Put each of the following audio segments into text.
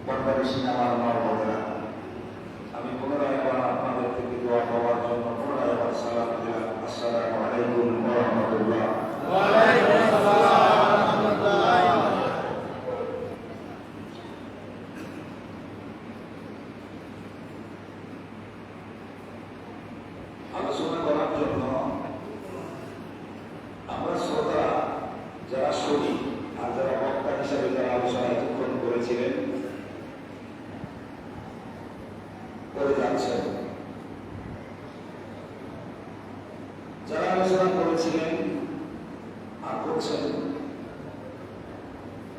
বন্দাবেশী আমার মা বোনেরা, আমি পুনরায় আবার আপনাদের থেকে দোয়া পাওয়ার জন্য পুনরায় আবার সালাম দিলাম। আসসালামু আলাইকুম ওয়া রাহমাতুল্লাহ। ওয়া আলাইকুম আসসালাম ওয়া রাহমাতুল্লাহ। আলোচনা করার জন্য আমরা শ্রোতা যারা শুনি আর যারা বক্তা হিসাবে যারা আলোচনা এতক্ষণ করেছিলেন করে যাচ্ছেন, যারা আলোচনা করেছিলেন আর করছেন,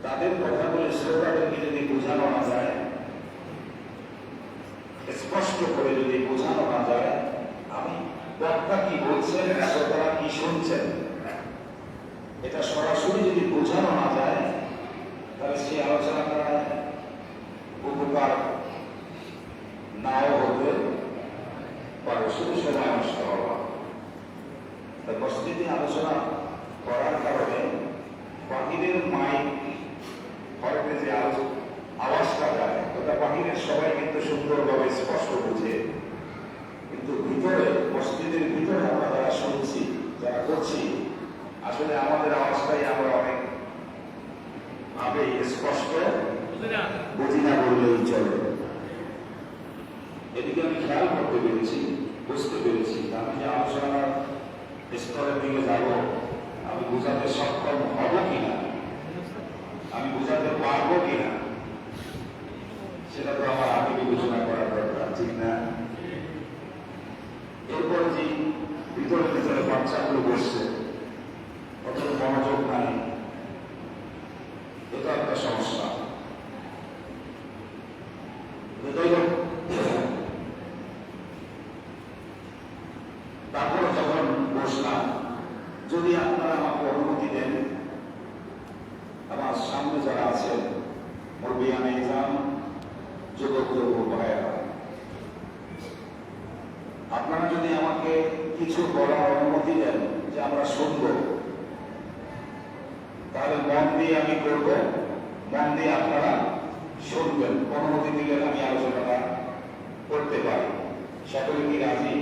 তাদের কথাগুলো শ্রোতাদেরকে যদি বোঝানো না যায়, স্পষ্ট করে যদি বোঝানো না যায়, আমি বক্তা কি বলছেন, শ্রোতারা কি শুনছেন, এটা সরাসরি যদি বোঝানো না যায়, তাহলে সেই আলোচনা করার উপকার নাও হতে পারে, শুধু সময় নষ্ট হওয়া। মসজিদে আলোচনা করার কারণে বাহিরের মাইক হয়তো যে আওয়াজটা যায়, ওটা বাহিরের সবাই কিন্তু সুন্দরভাবে স্পষ্ট বুঝে, কিন্তু ভিতরে মসজিদের ভিতরে আমরা যারা শুনছি, যারা করছি, আসলে আমাদের আওয়াজটাই আমরা অনেক ভাবে স্পষ্ট বুঝি না বললেই চলে। এদিকে আমি খেয়াল করতে পেরেছি, বুঝতে পেরেছি, আমি যে আলোচনার স্তরের দিকে যাব, আমি বোঝাতে সক্ষম হব কিনা, আমি বোঝাতে পারবো কিনা, সেটা তো আমার আগে বিবেচনা করার দরকার, ঠিক না? এরপরে যে ভিতরে ভিতরে বাচ্চাগুলো বসছে, অত মনোযোগ নাই, এটা একটা সমস্যা। তারপরে যখন বসলাম, যদি আপনারা আমাকে অনুমতি দেন, আমার সামনে যারা আছেন মুরব্বিয়ানে ইজাম, যুবক যুবক ভাইয়েরা, আপনারা যদি আমাকে কিছু বলার অনুমতি দেন যে আমরা শুনবো, তাহলে মন দিয়ে আমি করব, মন দিয়ে আপনারা শুনবেন। অনুমতি দিলে আমি আলোচনাটা করতে পারি। সকলে কি রাজি?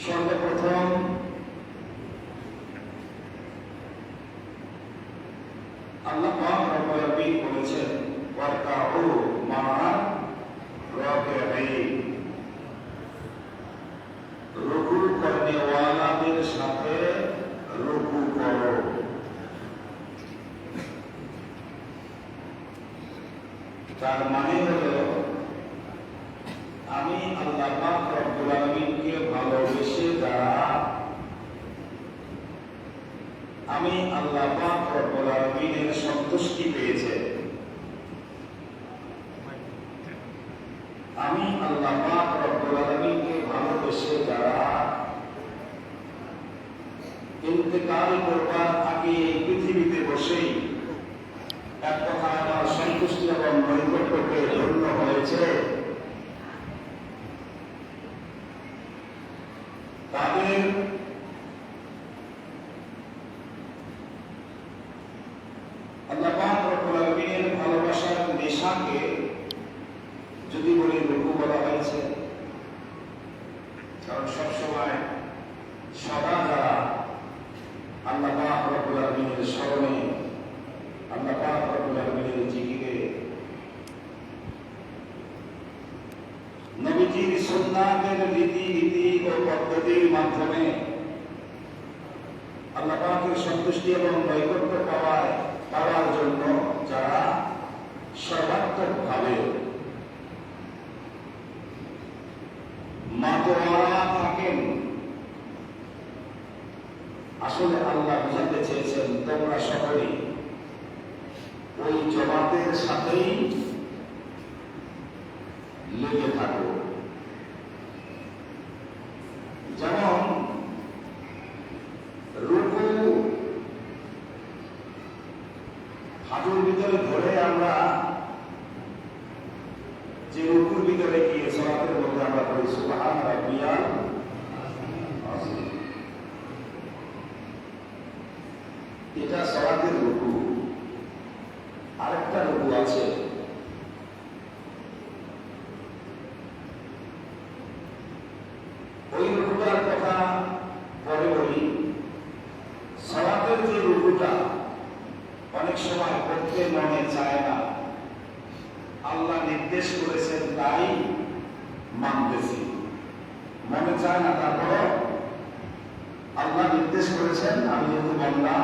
সর্বপ্রথম আল্লাহ পাক রব্বুল আলামিন বলেছেন, ওয়ারকাউ মা'a রাকিঈন, রুকু করনে ওয়ালাদের সাথে রুকু করো। তার মানে হলো, আমি আল্লাহ পাক রব্বুল আলামিনকে ভালোবেসে যারা, আমি আল্লাহ পাক রব্বুল আলামিনের সন্তুষ্টি পেয়েছে, আমি আল্লাহ পাক রব্বুল আলামিনকে ভালোবেসে যারা ইন্তেকাল করবার আগে এই পৃথিবীতে বসেই এক কথা আমার সন্তুষ্টি এবং নৈকট্যকে ধন্য হয়েছে, তাদের আল্লাহ পাক রব্বুল আলামিনের ভালোবাসার নেশাকে যদি বলি রুকু বলা হয়েছে, কারণ সবসময় সদা যারা আল্লাহ পাক রব্বুল আলামিনের স্মরণে, আল্লাহ পাক রব্বুল আলামিনের জিকিরে, নবীজির সুন্নাতের রীতি ও পদ্ধতির মাধ্যমে আল্লাহ পাকের সন্তুষ্টি এবং নৈকট্য পাওয়ার জন্য যারা সর্বাত্মকভাবে মাতোয়ারা থাকেন, আসলে আল্লাহ বুঝাতে চেয়েছেন তোমরা সকলেই ওই জমাতের সাথেই লেগে থাকো। যেমন রুকু হাঁটুর ভিতরে ধরে আমরা যে রুকুর ভিতরে গিয়ে সালাতের মধ্যে আমরা পড়ি সুবহান রাব্বিয়াল আযীম, এটা সালাতের রুকু। আরেকটা রুকু আছে, ওই রুকুটার কথা পরে বলি। সালাতের যে রুকুটা অনেক সময় করতে মনে চায় না, আল্লাহ নির্দেশ করেছেন তাই মানতেছি, মনে চায় না, তারপর আল্লাহ নির্দেশ করেছেন, আমি যেহেতু বান্দা,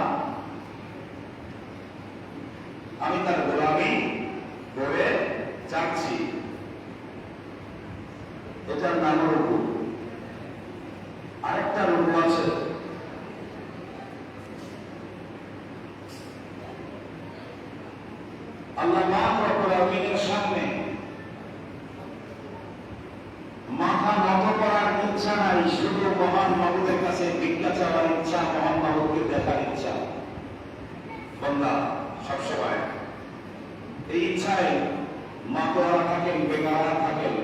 আমি তার গোলামি করে যাচ্ছি, এটার নাম রুকু। আরেকটা রুকু আছে, আল্লাহ পাক রব্বুল আলামিনের সামনে মাথা নত করার ইচ্ছা নাই, শুধু মহান মাবুদের কাছে ভিক্ষা চাওয়ার ইচ্ছা, মহান মাবুদকে দেখার ইচ্ছা। বান্দা সবসময় এই ইচ্ছায় মাতোয়ারা থাকেন, বেকারা থাকেন।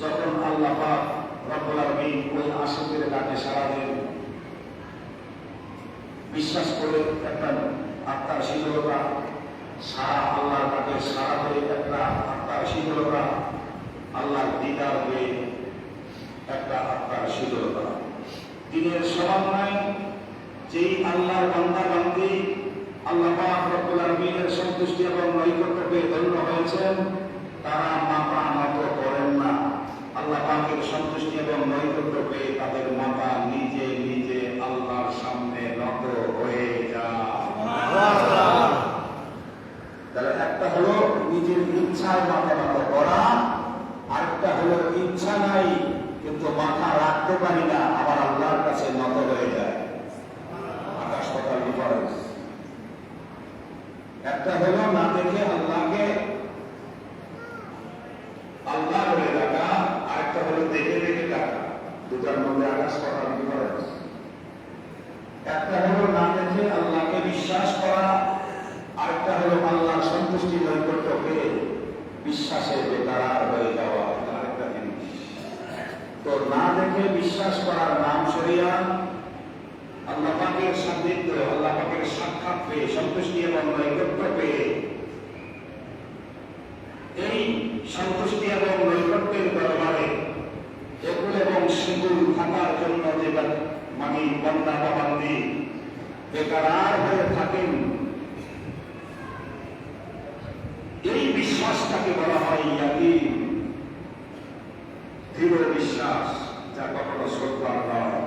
যখন আল্লাহ পাক রব্বুল আলামিন ওই আশিকের ডাকে সাড়া দেন, বিশ্বাস করে একটা আত্মার শীতলতা, সারা আল্লাহর ডাকে সাড়া হয়ে একটা আত্মার শীতলতা, আল্লাহর দিদার হয়ে একটা আত্মার শীতলতা। দিনের সমন্বয় যেই আল্লাহর বান্দা বান্দি আল্লাহ পাক রব্বুল আলামিনের সন্তুষ্টি এবং নৈকট্য পেয়ে ধন্য হয়েছেন, তারা মাথা নত করেন না। আল্লাহ পাকের সন্তুষ্টি এবং নৈকট্য পেয়ে তাদের মাথা নিজে নিজে আল্লাহর সামনে নত হয়ে যায়। তাহলে একটা হলো নিজের ইচ্ছায় মাথা নত করা, আরেকটা হলো ইচ্ছা নাই কিন্তু মাথা রাখতে পারি না, আবার আল্লাহর কাছে নত হয়ে যায়। আকাশ পাতাল ডিফারেন্স। একটা হলো না দেখে আল্লাহকে আল্লাহ বলে ডাকা, আরেকটা হলো দেখে দেখে ডাকা। দুটার মধ্যে আকাশ পাতাল ডিফারেন্স। একটা হলো না দেখে আল্লাহকে বিশ্বাস করা, আরেকটা হলো আল্লাহর সন্তুষ্টি নৈকট্য পেয়ে বিশ্বাসে বেকারার হয়ে যাওয়া, আরেকটা জিনিস। তো না দেখে বিশ্বাস করার নাম শরিয়াত। আল্লাহ পাকের সান্নিধ্য, আল্লাহ পাকের সাক্ষাৎ পেয়ে, সন্তুষ্টি এবং নৈকট্য পেয়ে, এই সন্তুষ্টি এবং নৈকট্যের দরবারে একুল এবং শিকুল থাকার জন্য যে মানে বান্দা বা বান্দি বেকারার হয়ে থাকেন, এই বিশ্বাসটাকে বলা হয় ইয়াকিন, দৃঢ় বিশ্বাস, যা কখনো শ্রদ্ধার নয়।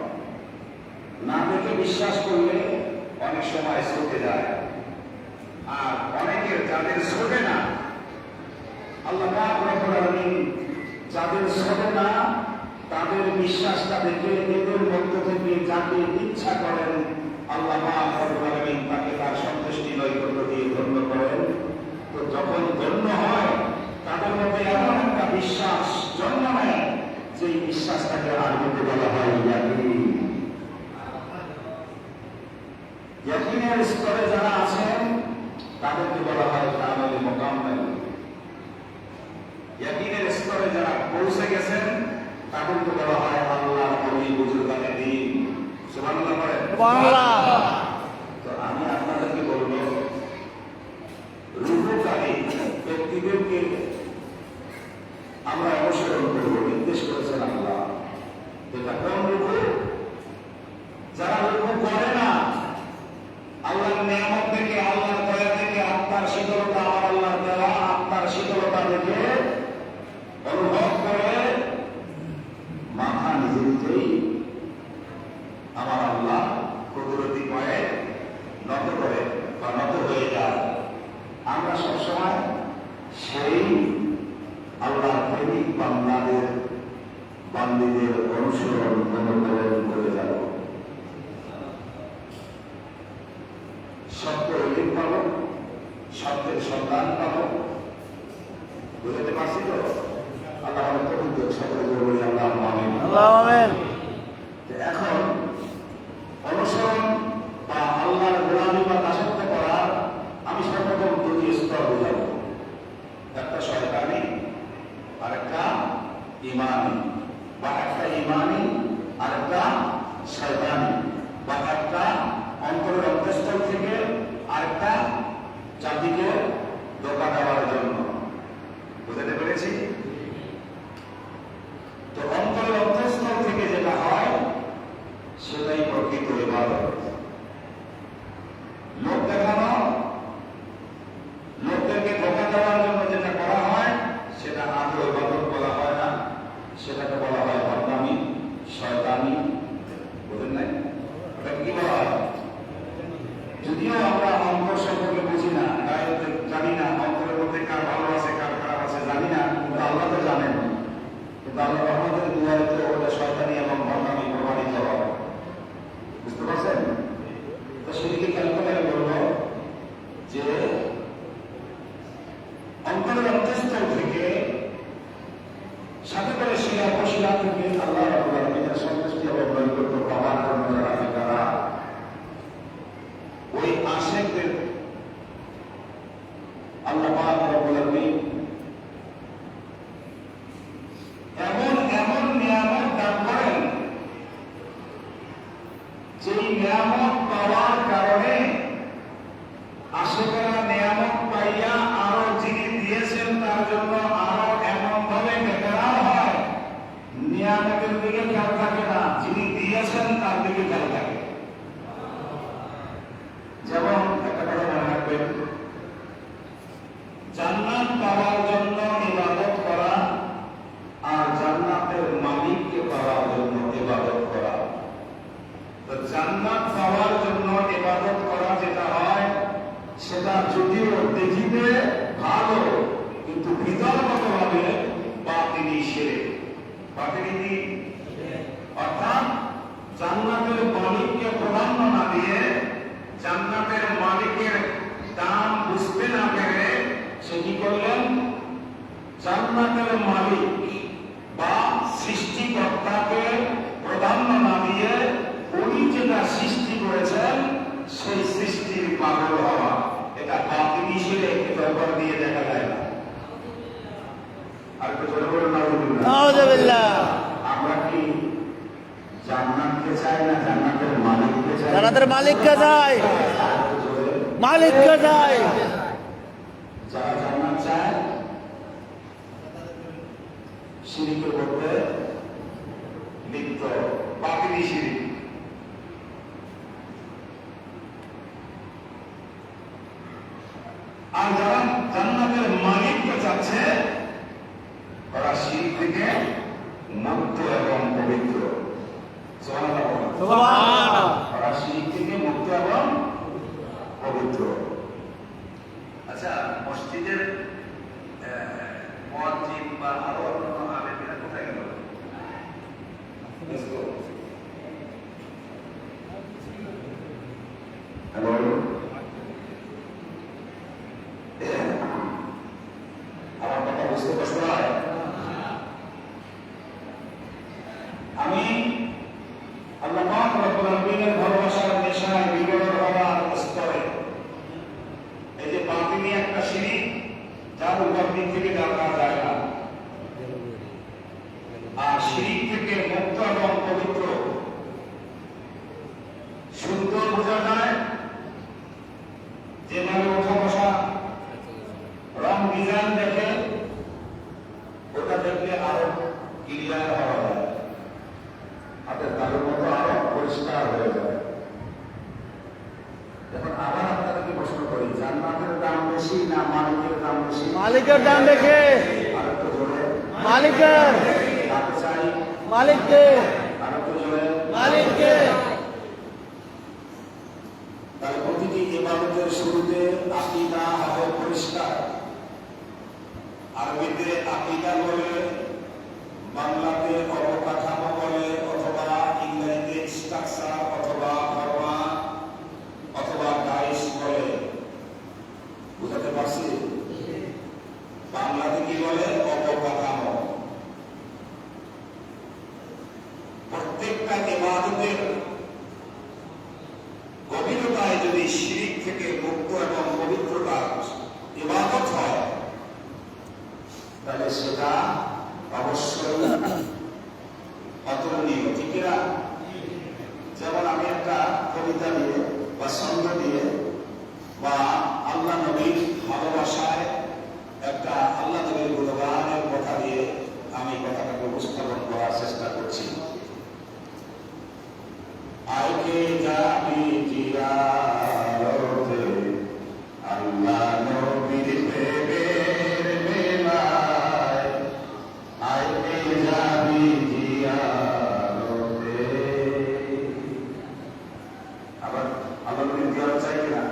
না দেখে বিশ্বাস করলে অনেক সময় চটে যায়, আর অনেকের যাদের ছোটে না, আল্লাহ পাক রব্বুল আলামিন যাদের ছোটে না তাদের বিশ্বাসটা দেখে এদের মধ্য থেকে যাকে ইচ্ছা করেন আল্লাহ পাক রব্বুল আলামিন তাকে তার সন্তুষ্টি নৈকট্য দিয়ে ধন্য করেন। তো যখন ধন্য হয় তাদের মধ্যে এমন একটা বিশ্বাস জন্ম নেয়, যে বিশ্বাসটাকে আরবিতে বলা হয় ইয়াকিন। ইয়াকিনের স্তরে যারা আছেন তাদেরকে বলা হয় কামেল মুকাম্মেল। ইয়াকিনের স্তরে যারা পৌঁছে গেছেন তাদেরকে বলা হয় আল্লাহর ওলি বুজুর্গানে দ্বীন। সুবহানাল্লাহ বলেন। সুবহানাল্লাহ। তো আমি আপনাদেরকে বলব, রুকুকারী ব্যক্তিদেরকে আমরা অনুসরণ করব, নির্দেশ করেছেন আল্লাহ। এটা কোন রুকু? যারা রুকু করে না, আল্লাহর নিয়ামত দেখে, আল্লাহর দয়া দেখে, আত্মার শীতলতা, আমার আল্লাহর দেওয়া আত্মার শীতলতা দেখে অনুভব করে মাথা নিজে নিজেই আমার আল্লাহ কুদরতি পায়ে নত করে বা নত হয়ে যায়। আমরা সবসময় সেই আল্লাহর প্রেমিক বান্দীদের অনুসরণ অনুকরণ করে যাব। সত্য এলিম পাব, সত্যের সন্ধান পাব। বুঝতে পারছি তো? আল্লাহ সকলে বলি আল্লাহ আমিন। এখন অনুসরণ বা আল্লাহর গোলামি বা দাসত্ব করার আল্লাহ রহমতের দুয়ারে তো ওটা শয়তানি এবং ভণ্ডামি প্রমাণিত হবে। বুঝতে পারছেন? তো সেদিকে ক্যালকুলেট বলল যে অন্তরের অন্তঃস্থল থেকে সাথে করে শিলা বসিলা থেকে আল্লাহ রাব্বুল আলামিনের সন্তুষ্টি এবং নৈকট্য পাওয়ার জন্য যারা তারা ওই আশিকদের আল্লাহ পাক রব্বুল আলামিন এমন এমন নিয়ামত দান করেন, যেই নিয়ামত পাওয়ার কারণে আশিকরা নিয়ামত পাইয়া আরো যিনি দিয়েছেন তার জন্য আরো এমন ভাবে বেকার হয়, নিয়ামতের দিকে খেয়াল থাকে না, যিনি দিয়েছেন তার দিকে খেয়াল থাকে। যেমন একটা কথা মনে রাখবেন, জান্নাত পাওয়ার জন্য ইবাদত করা আর জান্নাতের মালিককে পাওয়ার জন্য ইবাদত করা। তো জান্নাত পাওয়ার জন্য ইবাদত করা যেটা হয়, সেটা যদিও দেখিতে ভালো কিন্তু ভিতরগতভাবে বাতিনি শিরক। বাতিনি অর্থাৎ জান্নাতের মালিককে প্রাধান্য না দিয়ে, জান্নাতের মালিকের দাম বুঝতে না পেরে সে কি করলেন, জান্নাতের মালিক বা সৃষ্টিকর্তাকে প্রাধান্য না দিয়ে উনি যেটা সৃষ্টি করেছেন সেই সৃষ্টির পাগল হওয়া, এটা বাতিনি শিরক। দরবার দিয়ে দেখা যায় না। আর একটু জোরে বলুন নাউযুবিল্লাহ। আমরা কি জান্নাতকে চাই না জান্নাতের মালিককে চাই? জান্নাতের মালিককে চাই, মালিককে চাই। যারা জান্নাত চায় শিরকের মধ্যে লিপ্ত, বাতিনি শিরক। আর যারা জান্নাতের মালিককে চাচ্ছে ওরা শিরক থেকে মুক্ত এবং পবিত্র। সুবহানাল্লাহ। ওরা শিরক থেকে মুক্ত এবং পবিত্র। আচ্ছা, মসজিদের মুয়াজ্জিন বা আরো অন্যান্য আলেমরা কোথায় গেল? হ্যালো, আমার কথা বুঝতে কষ্ট হয়? আমি আল্লাহ পাক রব্বুল আলামিনের ভালোবাসার নেশায় বিগড় হওয়ার স্তরে এই যে বাতিনি একটা শিরক, যার উপর দিক থেকে যাওয়া যায় না, আর শিরক থেকে মুক্ত এবং পবিত্র সুন্দর বোঝা যায় যেভাবে ওঠা বসা, রং ডিজাইন দেখে ওটা দেখলে আরো ক্লিয়ার হওয়া যায়, হাতের তালুর মতো আরো পরিষ্কার হয়ে যায়। এখন আবার আপনাদেরকে প্রশ্ন করি, জান্নাতের দাম বেশি না মালিকের দাম বেশি? মালিকের দাম বেশি। আরেকটু জোরে। মালিকের। কাকে চাই? মালিককে। আরেকটু জোরে। মালিককে। তাহলে প্রতিটি ইবাদতের শুরুতে আকীদা হবে পরিষ্কার। আরবিতে আকীদা বলে, বাংলাতে অবকাঠামো বলে, অথবা ইংরেজিতে স্ট্রাকচার অথবা ফর্মা অথবা ডাইস বলে। বুঝাতে পারছি? বাংলাতে কি বলে? অবকাঠামো। প্রত্যেকটা ইবাদতের গভীরতায় যদি শিরক থেকে মুক্ত এবং পবিত্রতা ইবাদত হয়, তাহলে সেটা অবশ্যই অতুলনীয়। ঠিক না? যেমন আমি একটা কবিতা দিয়ে বা ছন্দ দিয়ে বা আল্লাহ নবীর ভালোবাসায় একটা আল্লাহ নবীর গুণগানের কথা দিয়ে আমি কথাটাকে উপস্থাপন করার চেষ্টা করছি। আইকে যাবি জিয়ারতে আল্লাহ নবীর প্রেমের মেলায়, আইকে যাবি জিয়ারতে। আবার আল্লাহ নবীর জিয়ারত চাই কিনা?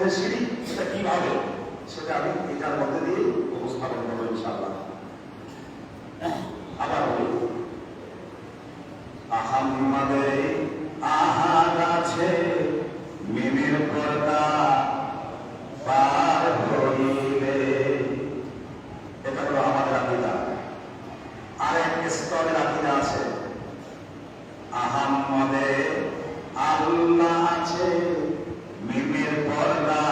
যে সিঁড়ি, সেটা কিভাবে, সেটা আমি এটার মধ্যে দিয়ে উপস্থাপন করবো ইনশাআল্লাহ। আবার বলি, আহাম্মাদে আহাদ আছে মিমের পর্দা পার হইলে, এটা হলো আমাদের আকীদা। আরেক স্তরের আকীদা আছে, আহাম্মাদে আল্লাহ আছে মিমের পর্দা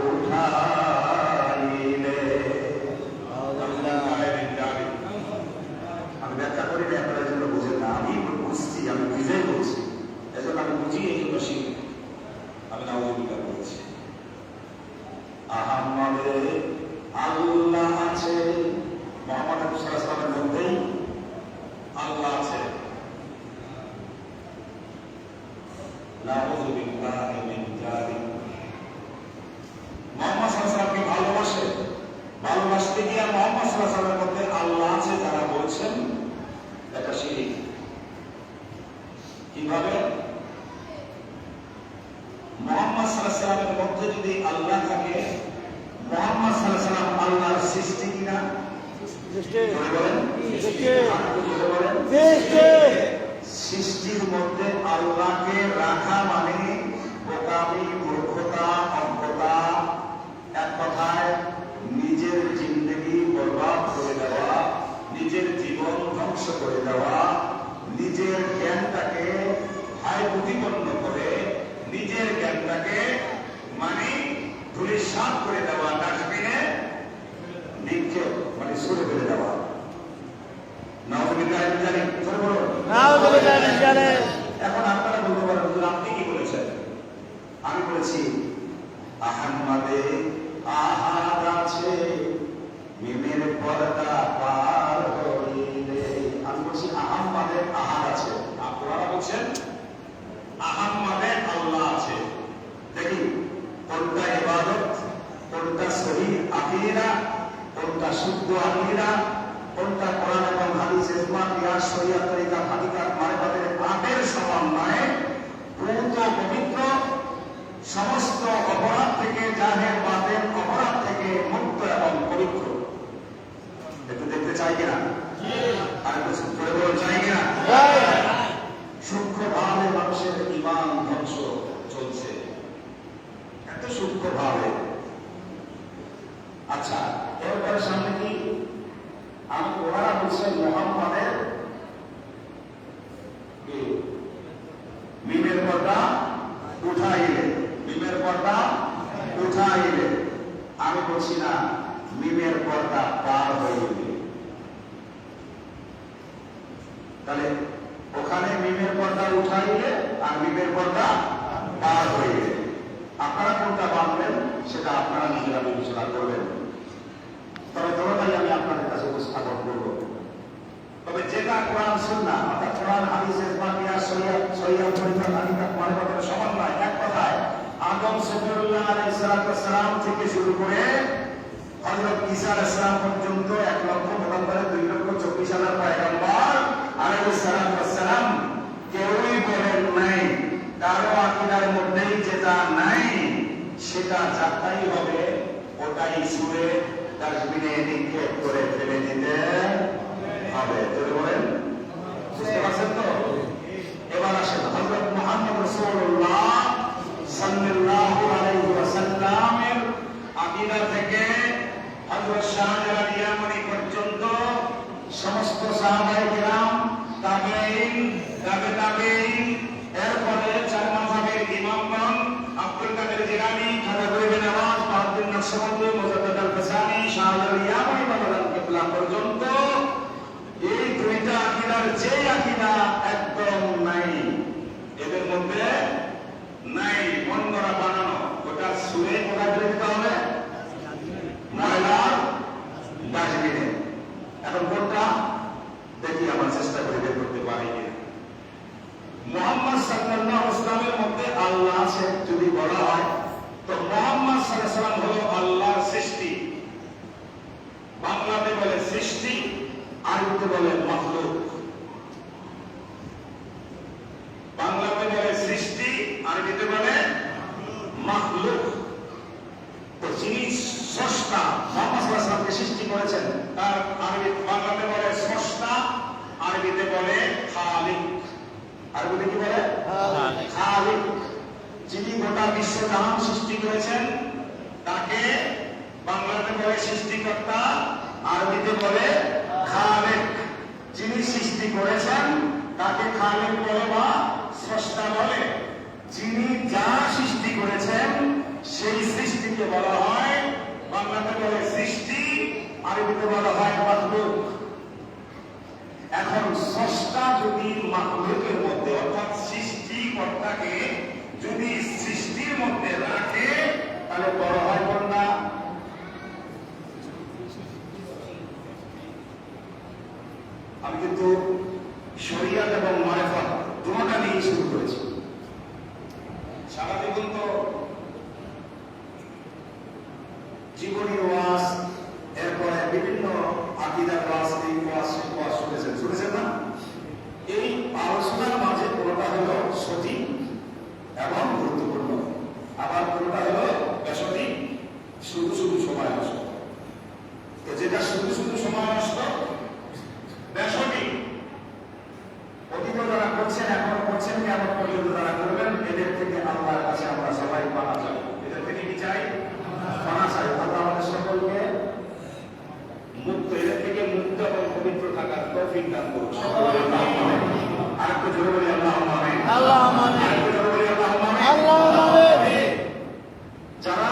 উঠাইলে। আমি ব্যাখ্যা করি না, আপনারা জন্য বুঝেন না, আমি বুঝছি, আমি বুঝেই বলছি, এজন্য আমি বুঝি, এই জন্য শিখি, আমি নাউযুবিল্লাহ বলছি। আহাম্মাদে আল্লাহ আছে, মুহাম্মদ সাল্লাল্লাহু আলাইহি ওয়াসাল্লামের মধ্যেই আল্লাহ আছে। নাউযুবিল্লাহি মিন যালিক। মুহাম্মদ সাল্লাল্লাহু আলাইহি ওয়াসাল্লামকে ভালোবাসে, ভালোবাসতে গিয়ে মুহাম্মদ সাল্লাল্লাহু আলাইহি ওয়াসাল্লামের মধ্যে আল্লাহ আছে যারা বলছেন, এটা শিরক। কিভাবে? মুহাম্মদ সাল্লাল্লাহু আলাইহি ওয়াসাল্লামের মধ্যে যদি আল্লাহ থাকে, মুহাম্মদ সাল্লাল্লাহু আলাইহি ওয়াসাল্লাম আল্লাহর সৃষ্টি কিনা? সৃষ্টির মধ্যে আল্লাহকে রাখা মানে বোকামি, মূর্খতা, অজ্ঞতা, এক কথায় নিজের জিন্দগি বরবাদ করে দেওয়া, নিজের জীবন ধ্বংস করে দেওয়া, নিজের জ্ঞানটাকে হায় প্রতিপন্ন করে নিজের জ্ঞানটাকে মানে ধূলিসাৎ করে দেওয়া, ডাস্টবিনে নিক্ষেপ মানে ছুড়ে ফেলে দেওয়া। নাউযুবিল্লাহি মিন যালিক। নাউযুবিল্লাহি মিন যালিক। এখন আপনারা বলতে পারেন, হুজুর আপনি কি বলেছেন? আমি বলেছি আহাম্মাদে আহাদ আছে মিমের পর্দা পার হইলে। আমি বলছি আহাম্মাদে আহাদ আছে, আপনারা বলছেন আহাম্মাদে আল্লাহ আছে। দেখি কোনটা ইবাদত, কোনটা সহিহ আকীদা, কোনটা শুদ্ধ আকীদা, কোনটা কোরআন এবং হাদিস, ইজমা, কিয়াস, শরিয়াত, তরিকা, হাকিকাত, মারিফাতের আটের সমন্বয়ে পূত পবিত্র, সমস্ত অপরাধ থেকে, জাহের বাতেন অপরাধ থেকে মুক্ত এবং পবিত্র। একটু দেখতে চাই কিনা? আর একটু করে বলো, চাই কিনা? সূক্ষ্মভাবে মানুষের ঈমান ধ্বংস চলছে, এত সূক্ষ্মভাবে। আচ্ছা, এরপরে সামনে কি? আমি ওনারা বলছেন মুহাম্মাদের মিমের পর্দা উঠাইলে, মিমের পর্দা উঠাইলে। আমি বলছি না মিমের পর্দা পার হইলে। তাহলে ওখানে মিমের পর্দা উঠাইলে আর মিমের পর্দা পার হইলে, আপনারা কোনটা মানবেন সেটা আপনারা নিজেরা বিবেচনা করবেন। তবে দোনোটাই আমি আপনাদের কাছে উপস্থাপন করব। তবে যেটা কোরআন সুন্নাহ অর্থাৎ কোরআন হাদিস ইজমা কিয়াস শরিয়াত তরিকা হাকিকাত মারিফাতের সমন্বয়, এক কথায় আদম সফিউল্লাহ আলাইহিস সালাম থেকে শুরু করে হযরত ঈসা আলাইহিস সালাম পর্যন্ত 1,92,24,000 পয়গম্বর আলাইহিস সালাম কেউই বলেন নাই কারো আকীদার মধ্যেই যেটা নাই সেটা যাত্রাই হবে, ওটাই ছুঁড়ে ডাস্টবিনে নিক্ষেপ করে ফেলে দিতে হবে। বলেন, বুঝতে পারছেন তো? এবার আসেন হযরত মুহাম্মদ রাসূলুল্লাহ সাল্লাল্লাহু আলাইহি ওয়াসাল্লামের আকীদা থেকে হযরত শাহজালাল ইয়ামানি পর্যন্ত সমস্ত সাহাবায়ে কিরাম, তাবেঈন, তাবেঈন, এরপরে চার মাযহাবের ইমামগণ আব্দুল কাদের জিলানী, খাজা গরিবে নওয়াজ, বাহাউদ্দিন নকশবন্দি, মুজাদ্দিদ আল-ফাসানি, শাহজালাল ইয়ামানি বাংলাদেশ কিবলা পর্যন্ত এই দুইটা আকীদার যে আকীদা একদম নাই, এদের মধ্যে নাই, বন্ধরা বানানো, ওটা ছুঁড়ে কোথায় ফেলে দিতে হবে? ময়লার ডাস্টবিনে। এখন কোনটা দেখি, আমার চেষ্টা করে বের করতে পারি কিনা। মুহাম্মদ সাল্লাল্লাহু আলাইহি ওয়াসাল্লামের মধ্যে আল্লাহ আছে যদি বলা হয়, তো মুহাম্মদ সাল্লাল্লাহু আলাইহি ওয়াসাল্লাম হলো আল্লাহর সৃষ্টি। বাংলাতে বলে সৃষ্টি, আরবিতে বলে মাখলুক। বাংলাতে বলে সৃষ্টি, আরবিতে বলে মাখলুক। আরবিতে কি বলে? খালিক। যিনি গোটা বিশ্ব জাহান সৃষ্টি করেছেন তাকে বাংলাতে বলে সৃষ্টিকর্তা, আরবিতে বলে খালেক। যিনি সৃষ্টি করেছেন তাকে খালেক বলে বা স্রষ্টা বলে। যিনি যা সৃষ্টি করেছেন সেই সৃষ্টিকে বলা হয়, বাংলাতে বলে সৃষ্টি, আরবিতে বলা হয় মাখলুক। এখন স্রষ্টা যদি মাখলুকের মধ্যে অর্থাৎ সৃষ্টিকর্তাকে যদি সৃষ্টির মধ্যে রাখে তাহলে বড় হয় কোনটা? আমি কিন্তু শরিয়াত এবং মারিফাত দুটোটা নিয়ে শুরু করেছি। সারা জীবন তো জীবনী ওয়াজ, এরপরে বিভিন্ন আকীদার ওয়াজ, এই ওয়াজ শুনেছেন না? এই আলোচনার মাঝে কোনটা হলো সঠিক এবং গুরুত্বপূর্ণ, আবার কোনটা হলো বেসঠিক, শুধু শুধু সময় নষ্ট। তো যেটা শুধু শুধু সময় নষ্ট, বেসঠিক, অতীত যারা করছেন, এখন করছেন, কেমন পর্যন্ত যারা করবেন, এদের থেকে আল্লাহর কাছে আমরা সবাই পানা চাই। এদের থেকে কি চাই? পানা চাই। আল্লাহ আমাদের সকলকে মুক্ত, এদের থেকে মুক্ত এবং পবিত্র থাকার তৌফিক দান করুন। আরেকটু জোরে বলি আল্লাহুম্মা আমিন। আল্লাহুম্মা আমিন। আরেকটু জোরে বলি আল্লাহুম্মা আমিন। আল্লাহুম্মা আমিন। যারা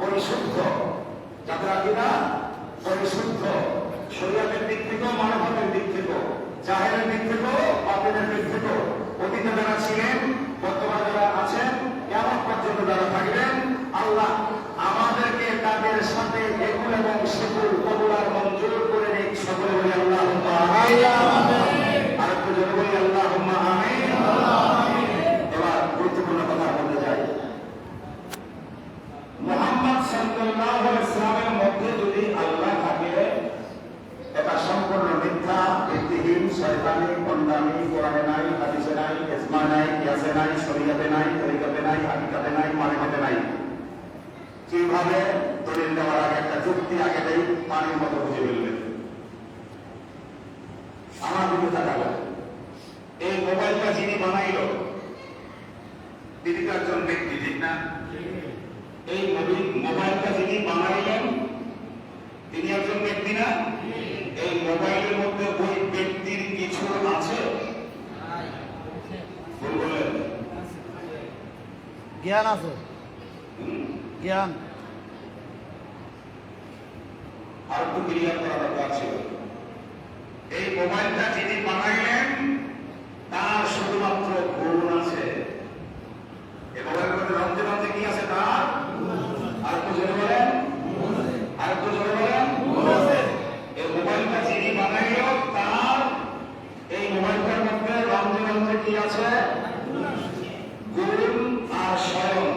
পরিশুদ্ধ, যাদের আকীদা পরিশুদ্ধ, শরীয়তের দিক থেকেও, মানবতার দিক থেকেও, জাহেরের দিক থেকেও, বাতিনের দিক থেকেও, অতীতে যারা ছিলেন, বর্তমানে যারা আছেন, কিয়ামত পর্যন্ত যারা থাকবেন, আল্লাহ আমাদেরকে তাদের সাথে একুল এবং সেকুল কবুল আর মঞ্জুর করে নিক। সকলে বলি আল্লাহুম্মা আমিন। আরেকটু জোরে বলি আল্লাহুম্মা আমিন। এবার গুরুত্বপূর্ণ কথা বলতে যাই। মুহাম্মদ সাল্লাল্লাহু আলাইহি ওয়াসাল্লামের মধ্যে যদি আল্লাহ থাকে, এটা সম্পূর্ণ মিথ্যা, ভিত্তিহীন, শয়তানি, ভণ্ডামি, কোরআনে নাই, হাদিসে নাই, ইজমা নাই, কিয়াসে নাই, শরীয়তে নাই, তরিকাতে নাই, হাকিকাতে নাই, মারিফাতে নাই। কিভাবে দলিল দেওয়ার আগে একটা যুক্তি আগে দেই, পানির মতো বুঝে ফেলবেন। আমার দিকে তাকাবেন। এই মোবাইলটা যিনি বানাইল তিনি তো একজন ব্যক্তি, ঠিক না? এই মোবাইলটা যিনি বানাইলেন তিনি একজন ব্যক্তি না? এই মোবাইলের মধ্যে ওই ব্যক্তির কিছু আছে? বলবেন জ্ঞান আছে, জ্ঞান। আর একটু ক্লিয়ার করা দরকার ছিল। এই মোবাইলটা যিনি বানাইলেন তার শুধুমাত্র গুণ আছে। এই মোবাইলের মধ্যে রমতে রমতে কি আছে? তার আর একটু জোরে বলেন, আর একটু জোরে বলেন। এই মোবাইলটা যিনি বানাইল তার এই মোবাইলটার মধ্যে রমতে রমতে কি আছে? গুণ আর স্বয়ং।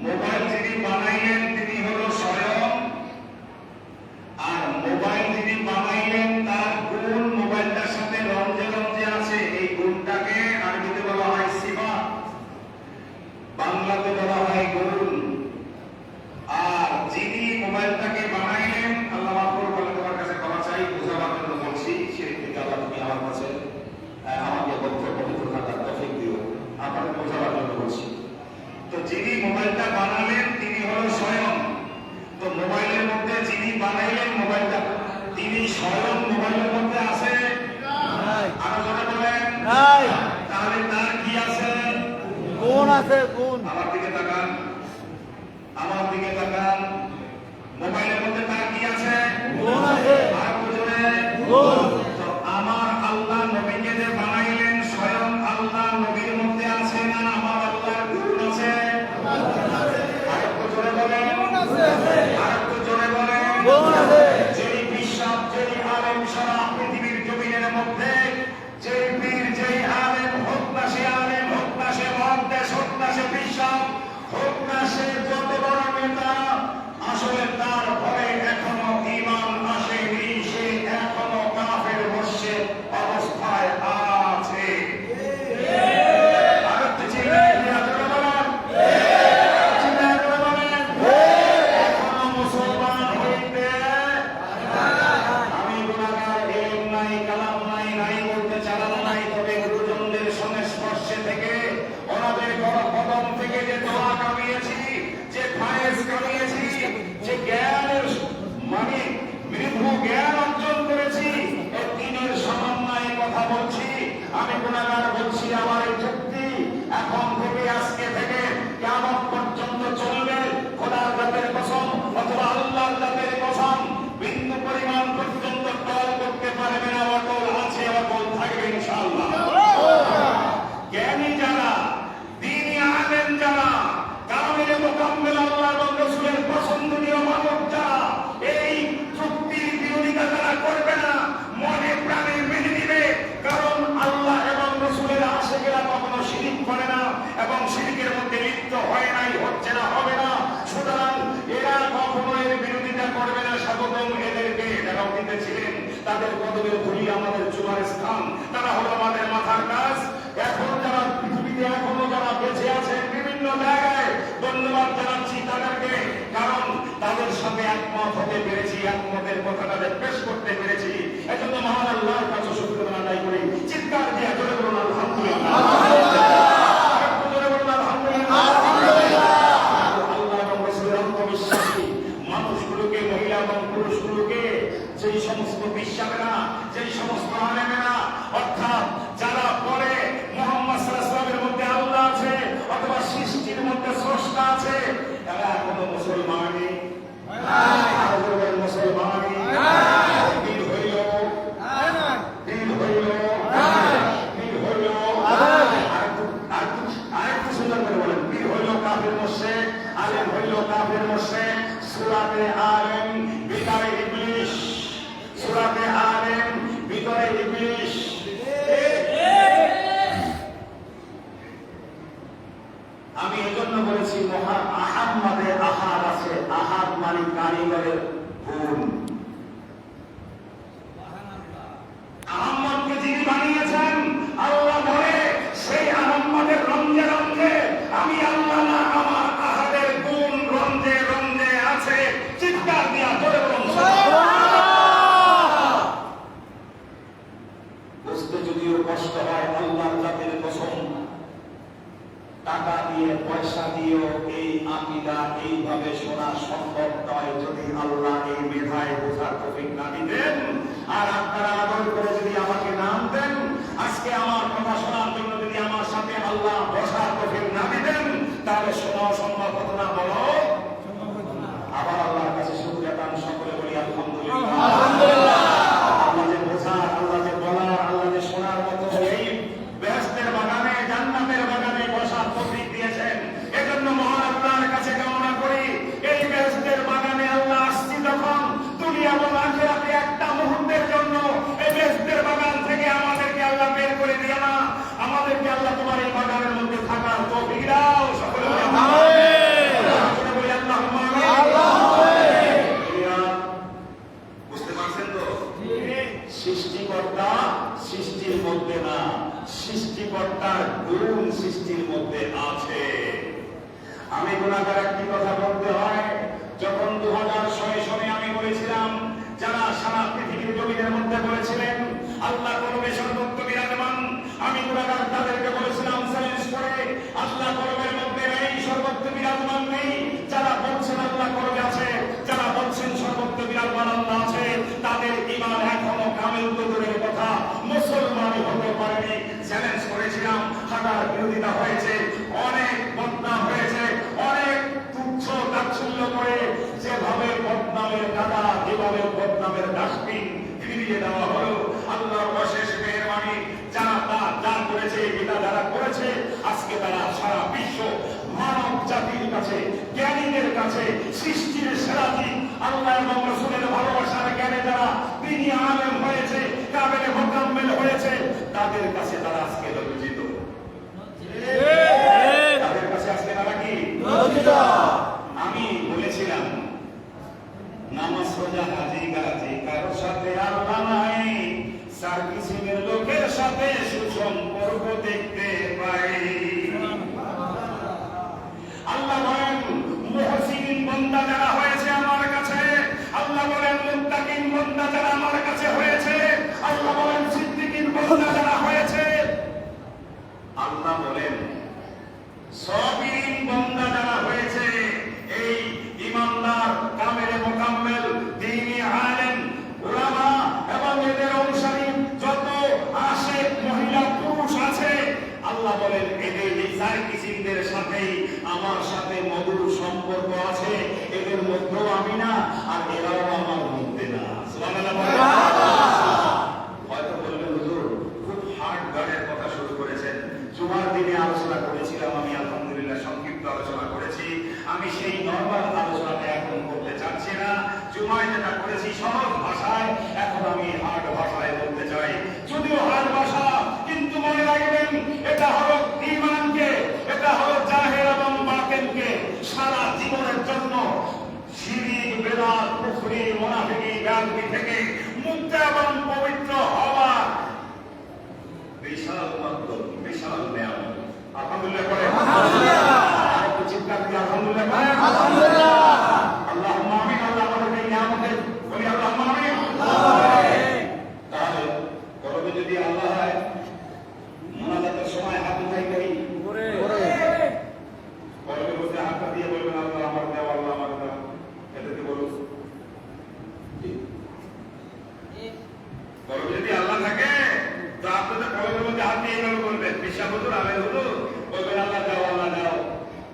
মোবাইল যিনি বানাইলেন তিনি হলো স্বয়ং, আর মোবাইল যিনি বানাইলেন তার গুণ মোবাইলটার সাথে রমজে রমজে আছে। এই গুণটাকে আরবিতে বলা হয় সিফাত, বাংলাতে বলা হয় গুণ। আর যিনি মোবাইলটাকে বানাইলেন, আল্লাহ মাফ করুন, বলে তোমার কাছে ক্ষমা চাই, বোঝাবার জন্য বলছি, শিরক থেকে আল্লাহ তুমি আমার কাছে আমাকে পবিত্র থাকার তৌফিক দিও, আপনাদের বোঝাবার জন্য বলছি। তো যিনি মোবাইলটা বানালেন তিনি হলো স্বয়ং। তো মোবাইলের মধ্যে যিনি বানাইলেন মোবাইলটা, তিনি স্বয়ং মোবাইলের মধ্যে আছে? আরো জোরে বলেন। নাই। তাহলে তার কি আছে? গুণ আছে, গুণ। আমার দিকে তাকান, আমার দিকে তাকান। মোবাইলের মধ্যে তার কি আছে? গুণ আছে, আর জোরে। গুণ। তো আমার আল্লাহ নবীকে যে বানাইলেন, স্বয়ং আল্লাহ নবীর মধ্যে আছে না আমার আল্লাহর গুণ আছে? আর একটু জোরে বলেন, আর একটু জোরে বলেন। গুণ আছে। যেই বিশ্বাস, যেই আলেম সারা পৃথিবীর জমিনের মধ্যে, যেই পীর, যেই আলেম, হোক না সে আলেম, হোক না সে মহাদেশ, হোক না সে বিশ্বাস, হোক না সে যত বড় নেতা, আসলে তার ভয়ে এখনো ঈমান আসেনি, সে এখনো কাফের। আমি গুনাহগার বলছি, আমার এই যুক্তি এখন থেকে আজকে থেকে কিয়ামত পর্যন্ত চলবে। খোদার জাতের কসম অথবা আল্লাহর জাতের কসম, বিন্দু পরিমাণ পর্যন্ত টল করতে পারবে না। অটল আছে, অটল থাকবে ইনশাআল্লাহ। জ্ঞানী যারা, দ্বীনি আলেম যারা, কামিল মুকাম্মিল আল্লাহ এবং রাসূলের পছন্দনীয় মানব যারা এই চুক্তির বিরোধিতা যারা করবে না, মনে প্রাণে মেনে নিবে। কারণ আল্লাহ এবং রাসূলের আশিকেরা কখনো শিরিক করে না এবং শিরিকের মধ্যে লিপ্ত হয় নাই, হচ্ছে না, হবে না। সুতরাং এরা কখনো এর বিরোধিতা করবে না। স্বাগতম এদেরকে, যারা অতীতে ছিলেন তাদের কদমের ধুলি আমাদের চুমার স্থান, তারা হলো আমাদের মাথার কাজ। এখন যারা পৃথিবীতে এখনো যারা বেঁচে আছেন বিভিন্ন জায়গায়, ধন্যবাদ জানাচ্ছি তাদেরকে, কারণ তাদের সাথে একমত হতে পেরেছি, একমতের কথা তাদের পেশ করতে পেরেছি। এজন্য মহান আল্লাহর কাছে শুকরিয়া আদায় করি। চিৎকার দিয়ে জোরে বলুন আলহামদুলিল্লাহ। আরেকটু জোরে বলুন আলহামদুলিল্লাহ। আল্লাহ এবং রাসূলের অন্তর্বিশ্বাসী মানুষগুলোকে, মহিলা এবং পুরুষগুলোকে, যেই সমস্ত বিশ্বাসীরা, যেই সমস্ত আলেমেরা, অর্থাৎ যারা বলে মুহাম্মদ সাল্লাল্লাহু আলাইহি ওয়াসাল্লামের মধ্যে আল্লাহ আছে অথবা সৃষ্টির মধ্যে স্রষ্টা আছে, তারা এখনো মুসলমানই মুসলমানই দিন হইল আরেকটু সুন্দর করে বলেন, বীর হইল কাফের মুশরিক, আলেম হইল কাফের মুশরিক। সূরাতে আলেম ভিতরে ইবলিশ, সূরাতে আলেম ভিতরে ইবলিশ। আমি এজন্য বলেছি আহাম্মাদে আহাদ আছে, আহাদ মানে কারিগরের গুণ। আহাম্মদকে যিনি বানিয়েছেন আল্লাহ বলে, সেই আহাম্মদের রঞ্জে রঞ্জে আমি আল্লাহ না, আমার আহাদের গুণ রঞ্জে রঞ্জে আছে। চিৎকার দিয়া জোরে বলুন সুবহানাল্লাহ। বুঝতে যদিও কষ্ট হয়, আল্লাহর জাতের কসম, টাকা দিয়ে পয়সা দিয়েও এই আকীদা এইভাবে শোনা সম্ভব নয় যদি আল্লাহ এই মেধায় বোঝার তৌফিক না দিতেন। আর আপনারা আদর করে যদি আমাকে নাম দেন, আজকে আমার কথা শোনার জন্য যদি আমার সাথে আল্লাহ বসার তৌফিক না দিতেন, তাহলে শোনাও সম্ভব হতো না। বলো আবার আল্লাহর কাছে শুকরিয়া দান, সকলে বলি আলহামদুলিল্লাহ। আল্লাহ যে বোঝার, আল্লাহ যে বলার, আল্লাহ যে শোনার মতো এই বেহেশতের বাগানে, জান্নাতের বাগানে বসার তৌফিক দিয়েছেন। এজন্য মহান আল্লাহর কাছে কামনা করি, এই বেহেশতের বাগানে আল্লাহ আসছি যখন, দুনিয়া এবং আখিরাতে একটা মুহূর্তের জন্য এই বেহেশতের বাগান থেকে আমাদেরকে আল্লাহ বের করে দিও না। আমাদেরকে আল্লাহ তোমার এই বাগানের মধ্যে থাকার তৌফিক দাও। সকলে বলি আমিন। বলি আল্লাহুম্মা আমিন। বুঝতে পারছেন তো? সৃষ্টিকর্তা সৃষ্টির মধ্যে না, সৃষ্টিকর্তার গুণ সৃষ্টির মধ্যে আছে। আমি গুনাহগার একটি কথা বলতে হয়, যখন 2006 সনে আমি বলেছিলাম, যারা সারা পৃথিবীর জমিনের মধ্যে বলেছিলেন আল্লাহ করবে সর্বত্র বিরাজমান, আমি গুনাহগার তাদেরকে বলেছিলাম চ্যালেঞ্জ করে, আল্লাহ করবের মধ্যে নেই, সর্বত্র বিরাজমান নেই। যারা বলছেন আল্লাহ করবে আছে, যারা বলছেন সর্বত্র বিরাজমান আল্লাহ আছে, তাদের ঈমান এখনো কামিল দূরের কথা, মুসলমানই হতে পারেনি। চ্যালেঞ্জ করেছিলাম, হাঁটার বিরোধিতা হয়েছে, অনেক বদনাম হয়েছে, অনেক তুচ্ছ তাচ্ছিল্য করে যেভাবে বদনামের কাদা, যেভাবে বদনামের ডাস্টবিন ফিরিয়ে দেওয়া হলো। আল্লাহর অশেষ মেহেরবানি, যারা যা করেছে, এটা যারা করেছে, আজকে তারা সারা বিশ্ব মানব জাতির কাছে, জ্ঞানীদের কাছে, সৃষ্টির সেরা দিন আল্লাহ এবং রাসূলের ভালোবাসার জ্ঞানে যারা তিনি আলেম হয়েছে, কামেল মুকাম্মিল হয়েছে, তাদের কাছে তারা আজকে লজ্জিত। তাদের কাছে আজকে তারা কি লজ্জিত? আমি বলেছিলাম নামাজ রোজা হাজি গাজি কারোর সাথে আল্লাহ নাই, সার্ভিসিংয়ের লোকের সাথে সুসম্পর্ক দেখতে পাই। আল্লাহ বলেন মুহসিন বান্দা যারা হয়েছে আমার কাছে, আল্লাহ বলেন মুত্তাকিন বান্দা যারা আমার কাছে হয়েছে, আল্লাহ বলেন সিদ্দিকিন বান্দা যারা হয়েছে, সার্কিসিনদের সাথেই আমার সাথে মধুর সম্পর্ক আছে, এদের মধ্যেও আমি না আর এরাও আমার মধ্যে না। সুবহানাল্লাহ। হয়তো বলবেন হুজুর খুব হার্ড গানের কথা শুরু করেছেন। জুমার দিনে আলোচনা করেছিলাম আমি, আলহামদুলিল্লাহ সংক্ষিপ্ত আলোচনা করেছি। আমি সেই নরমাল আলোচনাটা এখন করতে চাচ্ছি না। জুমায় যেটা করেছি সহজ ভাষায়, এখন আমি হার্ড ভাষায় বলতে চাই। যদিও হার্ড ভাষা, কিন্তু মনে রাখবেন এটা হলো ঈমানকে, এটা হলো জাহের এবং বাতিনকে সারা জীবনের জন্য শিরক, বিদআত, কুফরি, মুনাফিকি, বেয়াদবি থেকে মুক্ত এবং পবিত্র হওয়া বিশাল মাধ্যম, বিশাল নিয়ামত। আলহামদুলিল্লাহ পড়ে আলহামদুলিল্লাহ, একটু চিৎকার দিয়ে আলহামদুলিল্লাহ পড়ে আলহামদুলিল্লাহ। আল্লাহুম্মা আমিন। আল্লাহ আমাদের নিয়ামতের বলি আল্লাহুম্মা আমিন। তাহলে কলবে যদি আল্লাহ হয়, মুনাজাতের সময় হাত উঠাই করি, কলবের মধ্যে হাতটা দিয়ে বলবেন আল্লাহ আমার দাও, আল্লাহ আমার দাও, এটাতে বলুন। কলবে যদি আল্লাহ থাকে তো আপনি তো কলবের মধ্যে হাত দিয়ে এভাবে বলবেন, বিশ্বাস হুজুর আমের হুজুর বলবেন আল্লাহ দাও, আল্লাহ দাও।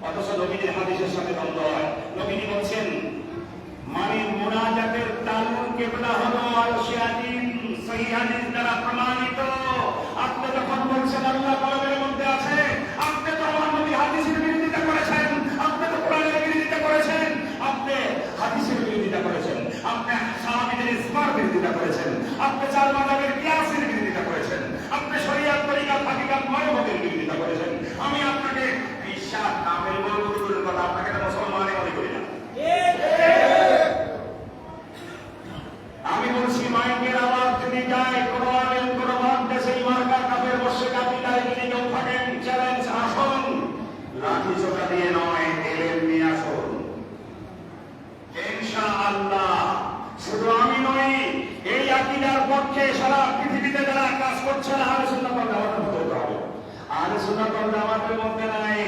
অথচ নবীজির হাদিসের সাথে দ্বন্দ্ব হয়। নবীজি বলছেন মানে মুনাজাতের তালুন কেবলা হলো আরশে আজিম, সহিহ হাদিস দ্বারা প্রমাণিত। আপনি যখন বলছেন আল্লাহ কলবের মধ্যে আছে, আপনি তো আমার নবীর হাদিসের বিরোধিতা করেছেন, আপনি তো কোরআনের বিরোধিতা করেছেন, আপনি হাদিসের বিরোধিতা করেছেন, আপনি সাহাবীদের ইজমার বিরোধিতা করেছেন, আপনি চার মাযহাবের কিয়াসের বিরোধিতা করেছেন, আপনি শরীয়ত, তরিকাত, হাকিকাত, মানবতের বিরোধিতা করেছেন। আমি আপনাকে বিশ্বাস কামেল বলবো দূরের কথা, আপনাকে তো মুসলমানই মনে করি না। আমি বলছি মাইকের আওয়াজ যদি যায়, কোন আলেম, কোন মাদ্রাসা, মার্কা কাফের মুশরিক আকিদায় যদি কেউ থাকেন, চ্যালেঞ্জ আসুন, লাঠি ছোটা দিয়ে নয়, এলেম নিয়ে আসুন ইনশাআল্লাহ। শুধু আমি নই, এই আকিদার পক্ষে সারা পৃথিবীতে যারা কাজ করছেন আহলে সুন্নাত ওয়াল জামাতের মধ্যে হতে হবে। আহলে সুন্নাত ওয়াল জামাতের মধ্যে নাই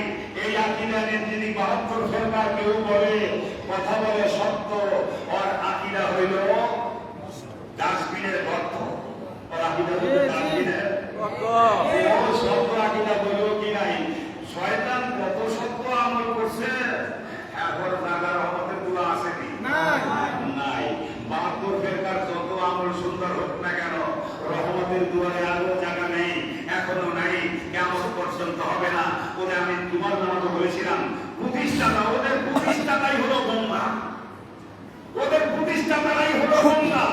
এই আকিদা নিয়ে যিনি 72 ফেরকার কেউ বলে, কথা বলে সত্য, আর আকিদা হইল ডাস্টবিনের গর্ত, আর আকিদা হইল ডাস্টবিনের গর্ত। সত্য আকিদা বলল কি নাই? শয়তান কত সত্য আমল করছে, এখন জায়গার রহমতের দোয়া আসেনি নাই। 72 ফেরকার যত আমল সুন্দর হোক না কেন, রহমতের দুয়ারে আরো জায়গা নেই, এখনো নাই, কেমন পর্যন্ত হবে না। ওদের আমি তোমার নামে বলেছিলাম প্রতিষ্ঠাতা, ওদের প্রতিষ্ঠাতাই হলো গঙ্গা, ওদের প্রতিষ্ঠাতারাই হলো গঙ্গা।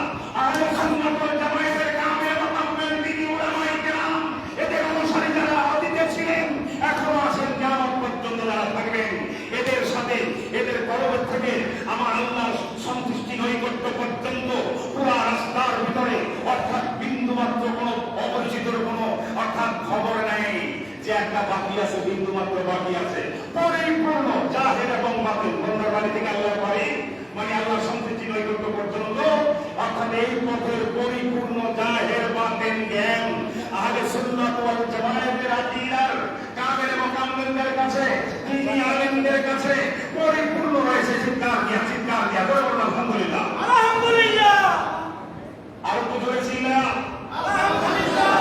আহলে সুন্নাত ওয়াল জামাতের কামে মাতামের দিনী উলামায়ে কেরাম, এদের অনুসারী যারা অতীতে ছিলেন, এখনো আছেন, কিয়ামত পর্যন্ত যারা থাকবেন, এদের সাথে এদের কলবের থেকে আমার আল্লাহর সন্তুষ্টি নৈকট্য পর্যন্ত পুরা রাস্তার ভিতরে অর্থাৎ বিন্দুমাত্র কোনো অপরিচিতর কোনো অর্থাৎ খবর নেই যে একটা বাকি আছে, বিন্দুমাত্র বাকি আছে। পরিপূর্ণ জাহের এবং বাতিল, বন্দার বাড়ি থেকে আল্লাহর বাড়ি মানে আল্লাহ সন্তুষ্টি নৈকট্য পর্যন্ত, অর্থাৎ এই পথের পরিপূর্ণ জাহের বাতিল জ্ঞান আহলে সুন্নাত ওয়াল জামাতের আকীদার কামেল মুকাম্মিলদের কাছে, দ্বীনি আলেমদের কাছে পরিপূর্ণ রয়েছে। চিৎকার দিয়া বলুন আলহামদুলিল্লাহ, আলহামদুলিল্লাহ। আর তো জোরে ছিলা আলহামদুলিল্লাহ,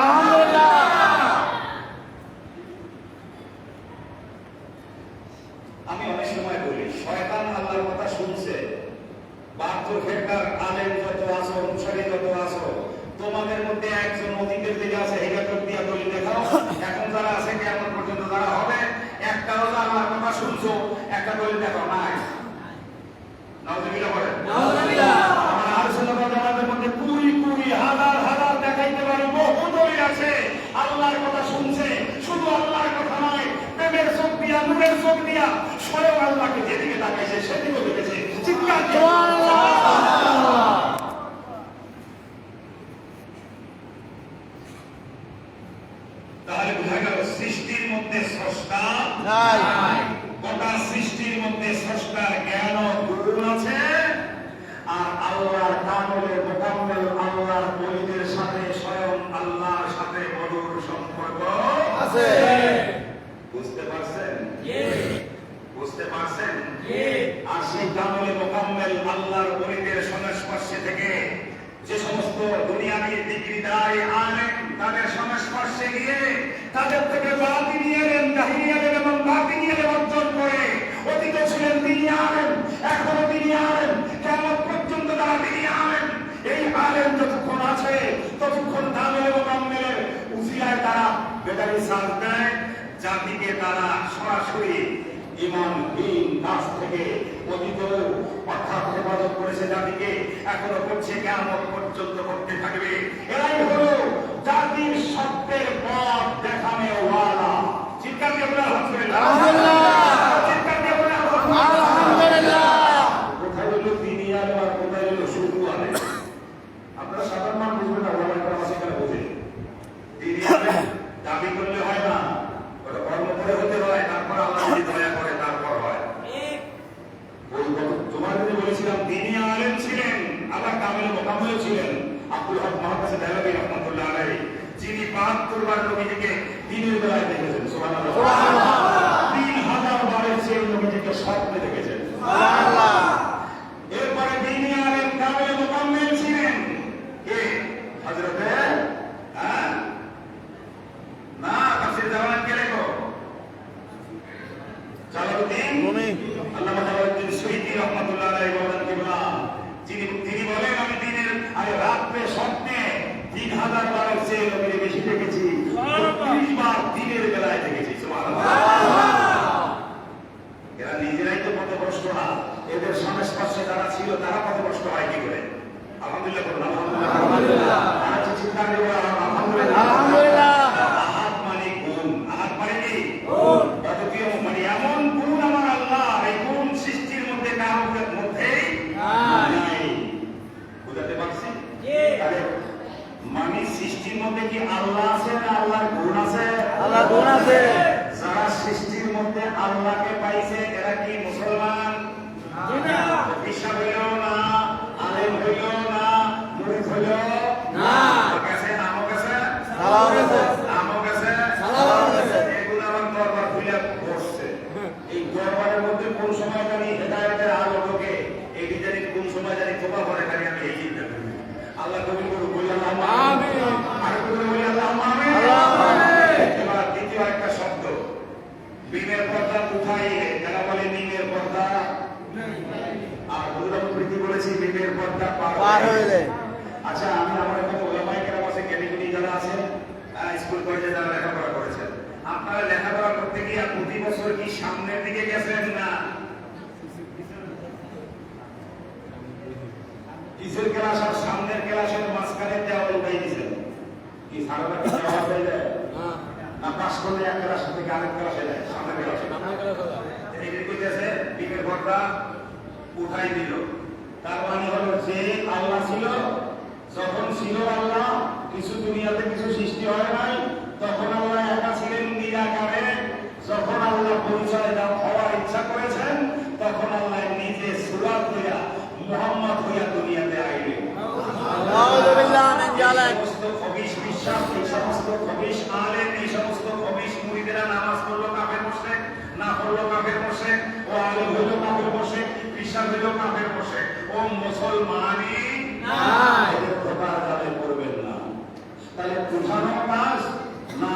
আলহামদুলিল্লাহ। আমি অনেক সময় বলি শয়তান আল্লাহর কথা শুনছে। 72 ফেরকার আলেম যত আছো, অনুসারী যত আছো, তোমাদের মধ্যে একজন অতীতের দিকে আছে, হেগাটক দিয়া দলিল দেখাও। এখন যারা আছে কিয়ামত পর্যন্ত যারা হবে, একটা হলো আমার কথা শুনছো, একটা দলিল দেখাও নাই। নাউজুবিল্লাহ বলেন নাউজুবিল্লাহ। আমার আহলে সুন্নাত ওয়াল জামাতের মধ্যে কুড়ি হাজার দেখাইতে পারি, বহু দলিল আছে। আল্লাহর কথা শুনছে, শুধু আল্লাহর কথা নয়, প্রেমের চোখ দিয়া, নূরের চোখ দিয়া স্বয়ং আল্লাহকে যেদিকে তাকাইছে সেদিকেও দেখেছে। চিৎকার সুবহানাল্লাহ। তাহলে বোঝা গেল সৃষ্টির মধ্যে স্রষ্টা নাই, গোটা সৃষ্টির মধ্যে স্রষ্টার জ্ঞান ও গুণ আছে। আর আল্লাহর কামলে মুকাম্মেল আল্লাহর ওলিদের সাথে স্বয়ং আল্লাহর সাথে মধুর সম্পর্ক আছে। বুঝতে পারছেন? বুঝতে পারছেন? আর সেই কামলে মুকাম্মেল আল্লাহর ওলিদের সংস্পর্শে থেকে যে সমস্ত দুনিয়াবি ডিগ্রিদারি আলেম তাদের সংস্পর্শে গিয়ে তাদের থেকে এখনো তিনি আলেম, কিয়ামত পর্যন্ত তারা তিনি আলেম। এই আলেম যতক্ষণ আছে ততক্ষণ কামেল এবং আম্মেলের উসিলায় তারা বেদারি সাজ দেয়, জাতিকে তারা সরাসরি ইমানহীন কাজ থেকে অতীত অর্থাৎ হেফাজত করেছে জাতিকে, এখনো করছে, কিয়ামত পর্যন্ত করতে থাকবে। এরাই হলো জাতির সত্যের পথ দেখানো ওয়ালা। চিৎকার দিয়ে বলে আলহামদুলিল্লাহ, চিৎকার দিয়ে বলে আলহামদুলিল্লাহ। কোথায় হলো তিনি আলেম আর কোথায় হলো শুধু আলেম? আপনারা সাধারণ মানুষ বুঝবেন না, ওলামায়ে কেরাম সেখানে বোঝে। তিনি আলেম দাবি করলে হয় না, ওটা কর্ম করে হতে হয়, তারপর আল্লাহ যদি দয়া করে তারপর হয়। ওই জুমার দিনে বলেছিলাম তিনি আলেম ছিলেন, আবার কামেল মোকাম্মেল ছিলেন। আব্দুল হক মহাদ্দেশ দেহলভী রাহমাতুল্লাহ আলাইহি, যিনি ৭২ বার নবীজিকে দিনের বেলায় দেখেছেন, সুবহানাল্লাহ, ৩০০০ বারের চেয়ে নবীজিকে স্বপ্নে দেখেছেন, সুবহানাল্লাহ। এরপরে তিনি আলেম কামেল মোকাম্মেল ছিলেন কে? হযরতে না তাফসীর জালালাইন কে লেখো? জালালউদ্দিন রুমি, আল্লামা জালালউদ্দিন সুয়ুতী রাহমাতুল্লাহ আলাইহি বলেন কিবলা, তিনি বলেন আমি দিনের রাতে স্বপ্নে ৩০০০ বারের চেয়ে নবীকে বেশি দেখেছি, ৩০ বার দিনের বেলায় দেখেছি, সুবহানাল্লাহ। এরা নিজেরাই তো পথভ্রষ্ট না, এদের সংস্পর্শে যারা ছিল তারা পথভ্রষ্ট হয় কি করে? আলহামদুলিল্লাহ বলুন, আলহামদুলিল্লাহ। আর চিন্তা নেই, আলহামদুলিল্লাহ, আলহামদুলিল্লাহ। আহাদ মানে গুণ, আহাদ মানে কি? গুণ। অদ্বিতীয় মানে এমন গুণ আমার আল্লাহ, এই গুণ সৃষ্টির মধ্যে কারোর মধ্যেই নাই। বুঝাতে পারছি? তাহলে মানে সৃষ্টির মধ্যে কি আল্লাহ আছে না আল্লাহর গুণ আছে? আল্লাহ গুণ আছে। যারা সৃষ্টির মধ্যে আল্লাহকে পাইছে এরা কি মুসলমান? না। বিশ্বাস হইল না, আলেম হইল না, মুরিদ হইল না। গেছে নামও গেছে, সালাও গেছে, নামও গেছে, সালাও গেছে। এগুলো আমার দরবার খুলে বসছে। এই দরবারের মধ্যে কোন সময় জানি হেদায়েতের আলো ঢোকে, এই জানি কোন সময় জানি তোবা করে খালি আমি এই চিন্তা করি। আল্লাহ কবুল করুন, বলি আল্লাহুম্মা আমিন। আর করে বলি আল্লাহুম্মা আমিন। এবার দ্বিতীয় একটা শব্দ, বিনের পর্দা উঠাইয়ে, যারা বলে নিমের পর্দা, আর হুজুর প্রীতি বলেছি বিনের পর্দা পার হয়ে যায়। আচ্ছা, আমি আমার এখানে ওলামায়ে কেরাম আছে, ক্যাটেগরি যারা আছে, স্কুল কলেজে যারা লেখাপড়া করেছেন, আপনারা লেখাপড়া করতে গিয়ে প্রতি বছর কি সামনের দিকে গেছেন না পিছের ক্লাস আর সামনের ক্লাসের মাঝখানে দেওয়াল উঠাই দিয়েছেন? কি সারা কি দেওয়াল হয়ে যায় না? পাস করলে এক ক্লাস থেকে আরেক ক্লাসে যায়, সামনের ক্লাসে এগুলি কইতেছে বিনের পর্দা উঠাই দিল। তার মানে হলো যে আল্লাহ ছিল, যখন ছিল আল্লাহ, কিছু দুনিয়াতে কিছু সৃষ্টি হয় নাই, তখন আল্লাহ একা ছিলেন নিরাকারে। যখন আল্লাহ পরিচয় হওয়ার ইচ্ছা করেছেন, তখন আল্লাহ নিজে সূরাত হইয়া মুহাম্মদ হইয়া দুনিয়াতে আইলেন। আলহামদুলিল্লাহ, আমিন। জালাল সমস্ত খবিশ বিশ্বাস, এই সমস্ত খবিশ আলেম, এই সমস্ত খবিশ মুরিদেরা নামাজ পড়লো কাফের মুশরিক, না পড়লো কাফের মুশরিক, ও আলেম হইলো কাফের মুশরিক, বিশ্বাস হইলো কাফের মুশরিক, ও মুসলমানই না। এদের প্রকার যাবে করবেন না। তাহলে উঠানো কাজ না,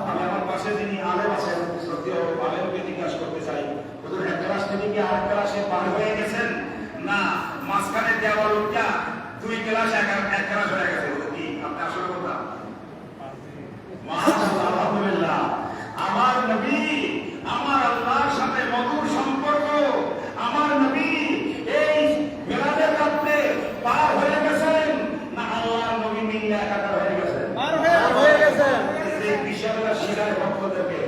আমি আমার পাশে যিনি আলেম আছেন, সত্যি আলেমকে জিজ্ঞাসা করতে চাই, হুজুর এক ক্লাস থেকে কি আরেক ক্লাসে পার হয়ে গেছেন? না, মাঝখানে দেওয়াল উঠা 2 ক্লাস এক ক্লাস হয়ে গেছে। কি আপনি আসলে কথা? মাশাআল্লাহ, আলহামদুলিল্লাহ। আমার নবী আমার আল্লাহর সাথে মধুর সম্পর্ক, আমার নবী এই মিলাদের রাতে পার হয়ে গেছেন না আল্লাহর নবী মিলে একাকার হয়ে গেছেন? পার হয়ে গেছেন। এই বিশাল শিরায় ভক্তদেরকে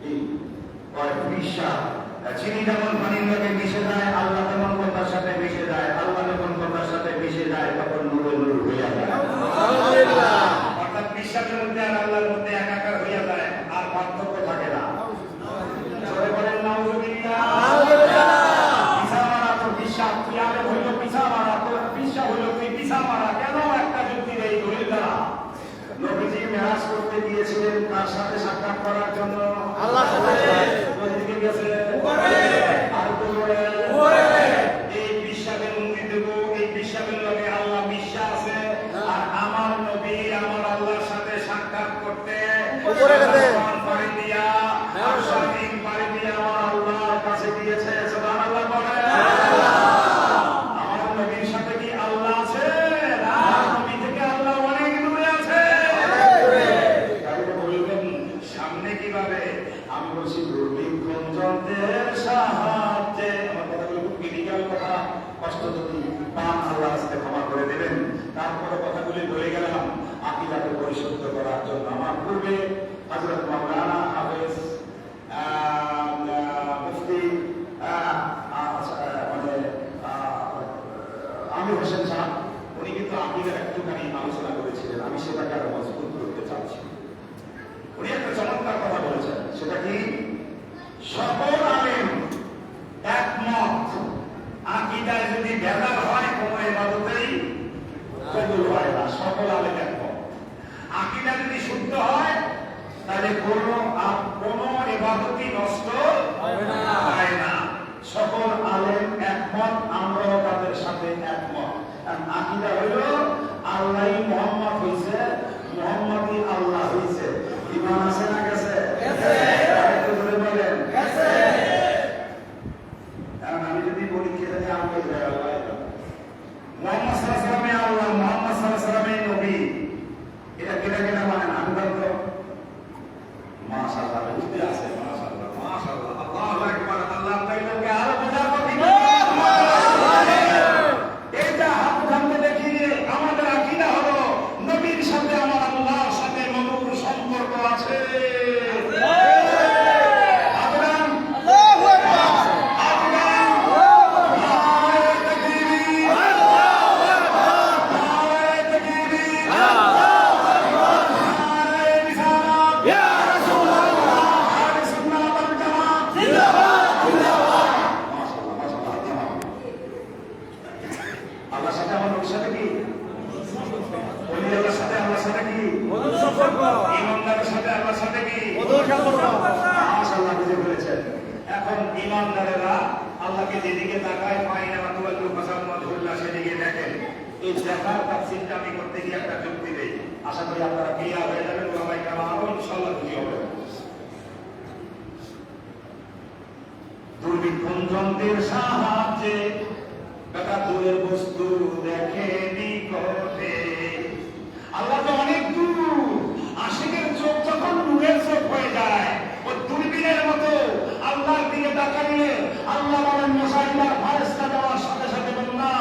এই বিশ্বাস চিনি যেমন পানির লগে মিশে যায়, আল্লাহ তেমন কথার সাথে মিশে যায়, আল্লাহ যখন কথার সাথে মিশে যায় তখন নূরে নূর হইয়া যায়। আলহামদুলিল্লাহ। অর্থাৎ বিশ্বাসের মধ্যে আর আল্লাহর মধ্যে একাকার হইয়া যায়, আর পার্থক্য থাকে না। সবাই বলেন নাউযুবিল্লাহ। আলহামদুলিল্লাহ। পিছা মারা তো বিশ্বাস, তুই আগে হইল পিছা মারা, তোর বিশ্বাস হইল তুই পিছা মারা। কেন? একটা যুক্তির এই দলিল দ্বারা নবীজি মেরাজ করতে গিয়েছিলেন তার সাথে সাক্ষাৎ করার জন্য। আল্লাহর সাথে নবীজি গেছে উপরে, আর উপরে এই বিশ্বাসের মুক্তি দেব, এই বিশ্বাসের লগে আল্লাহ বিশ্বাস আছে। আর আমার নবী আমার আল্লাহর সাথে সাক্ষাৎ করতে উপরে গেছে, করে দিয়া আর তারপরে কথাগুলি বলে গেলাম আকীদাকে পরিশুদ্ধ করার জন্য। আমার পূর্বে হযরত মাওলানা হাফেজ মুফতি আমির হোসেন সাহেব উনি কিন্তু আকীদার একটুখানি আলোচনা করেছিলেন, আমি সেটাকে আরো মজবুত করতে চাচ্ছি। উনি একটা চমৎকার কথা বলেছেন, সেটা কি সকল আলেম একমত আকীদায় যদি ভেদাল হয় কোনো ইবাদতেই কবুল হয় না। সকল আলেম একমত আকীদা যদি শুদ্ধ হয় তাহলে কোনো ইবাদতই নষ্ট হয় না। সকল আলেম একমত, আমরাও তাদের সাথে একমত। আকীদা হইল আল্লাহই মুহাম্মদ হইছে, মুহাম্মদই আল্লাহ হইছে। ঈমান আছে না গেছে? একটু জোরে বলেন। কারণ আমি যদি বলি কে জানি আমাকে আল্লাহ, মুহাম্মদ সাল্লাল্লাহু আলাইহি ওয়াসাল্লাম আল্লাহ, মুহাম্মদ সাল্লাল্লাহু আলাইহি ওয়াসাল্লাম নবী, এটা কেনা কেনা মানে না। আমি বলতো মাশাআল্লাহ, বুঝতে আছে মাশাআল্লাহ, মাশাআল্লাহ, আল্লাহু আকবার, আল্লাহ তাআলাকে আরো বোঝার কথা। এটা হাত ভাঙতে দেখিয়ে আমাদের আকীদা হলো নবীর সাথে আমার আল্লাহর সাথে মধুর সম্পর্ক আছে। এখন ঈমানদারেরা আল্লাহকে যেদিকে তাকায় পায় না মাতুয়াল্লু ফাসাদুল্লাহ সেদিকে দেখেন। এই দেখার তাফসীরটা আমি করতে গিয়ে একটা যুক্তি দেই, আশা করি আপনারা ক্লিয়ার হয়ে যাবেন। ওলামায়ে কেরাম আরো ইনশাআল্লাহ বুঝিয়ে হবে। দূরবীক্ষণ যন্ত্রের সাহায্যে বেটা দূরের বস্তু দেখে নিকটে। আল্লাহ তো অনেক দূর, আশিকের চোখ যখন নূরের চোখ হয়ে যায় ওই দূরবীনের মতো আল্লাহর দিকে তাকাইলে আল্লাহ বলেন মুসাইবার ফেরেশতা দেওয়ার সাথে সাথে বলেন না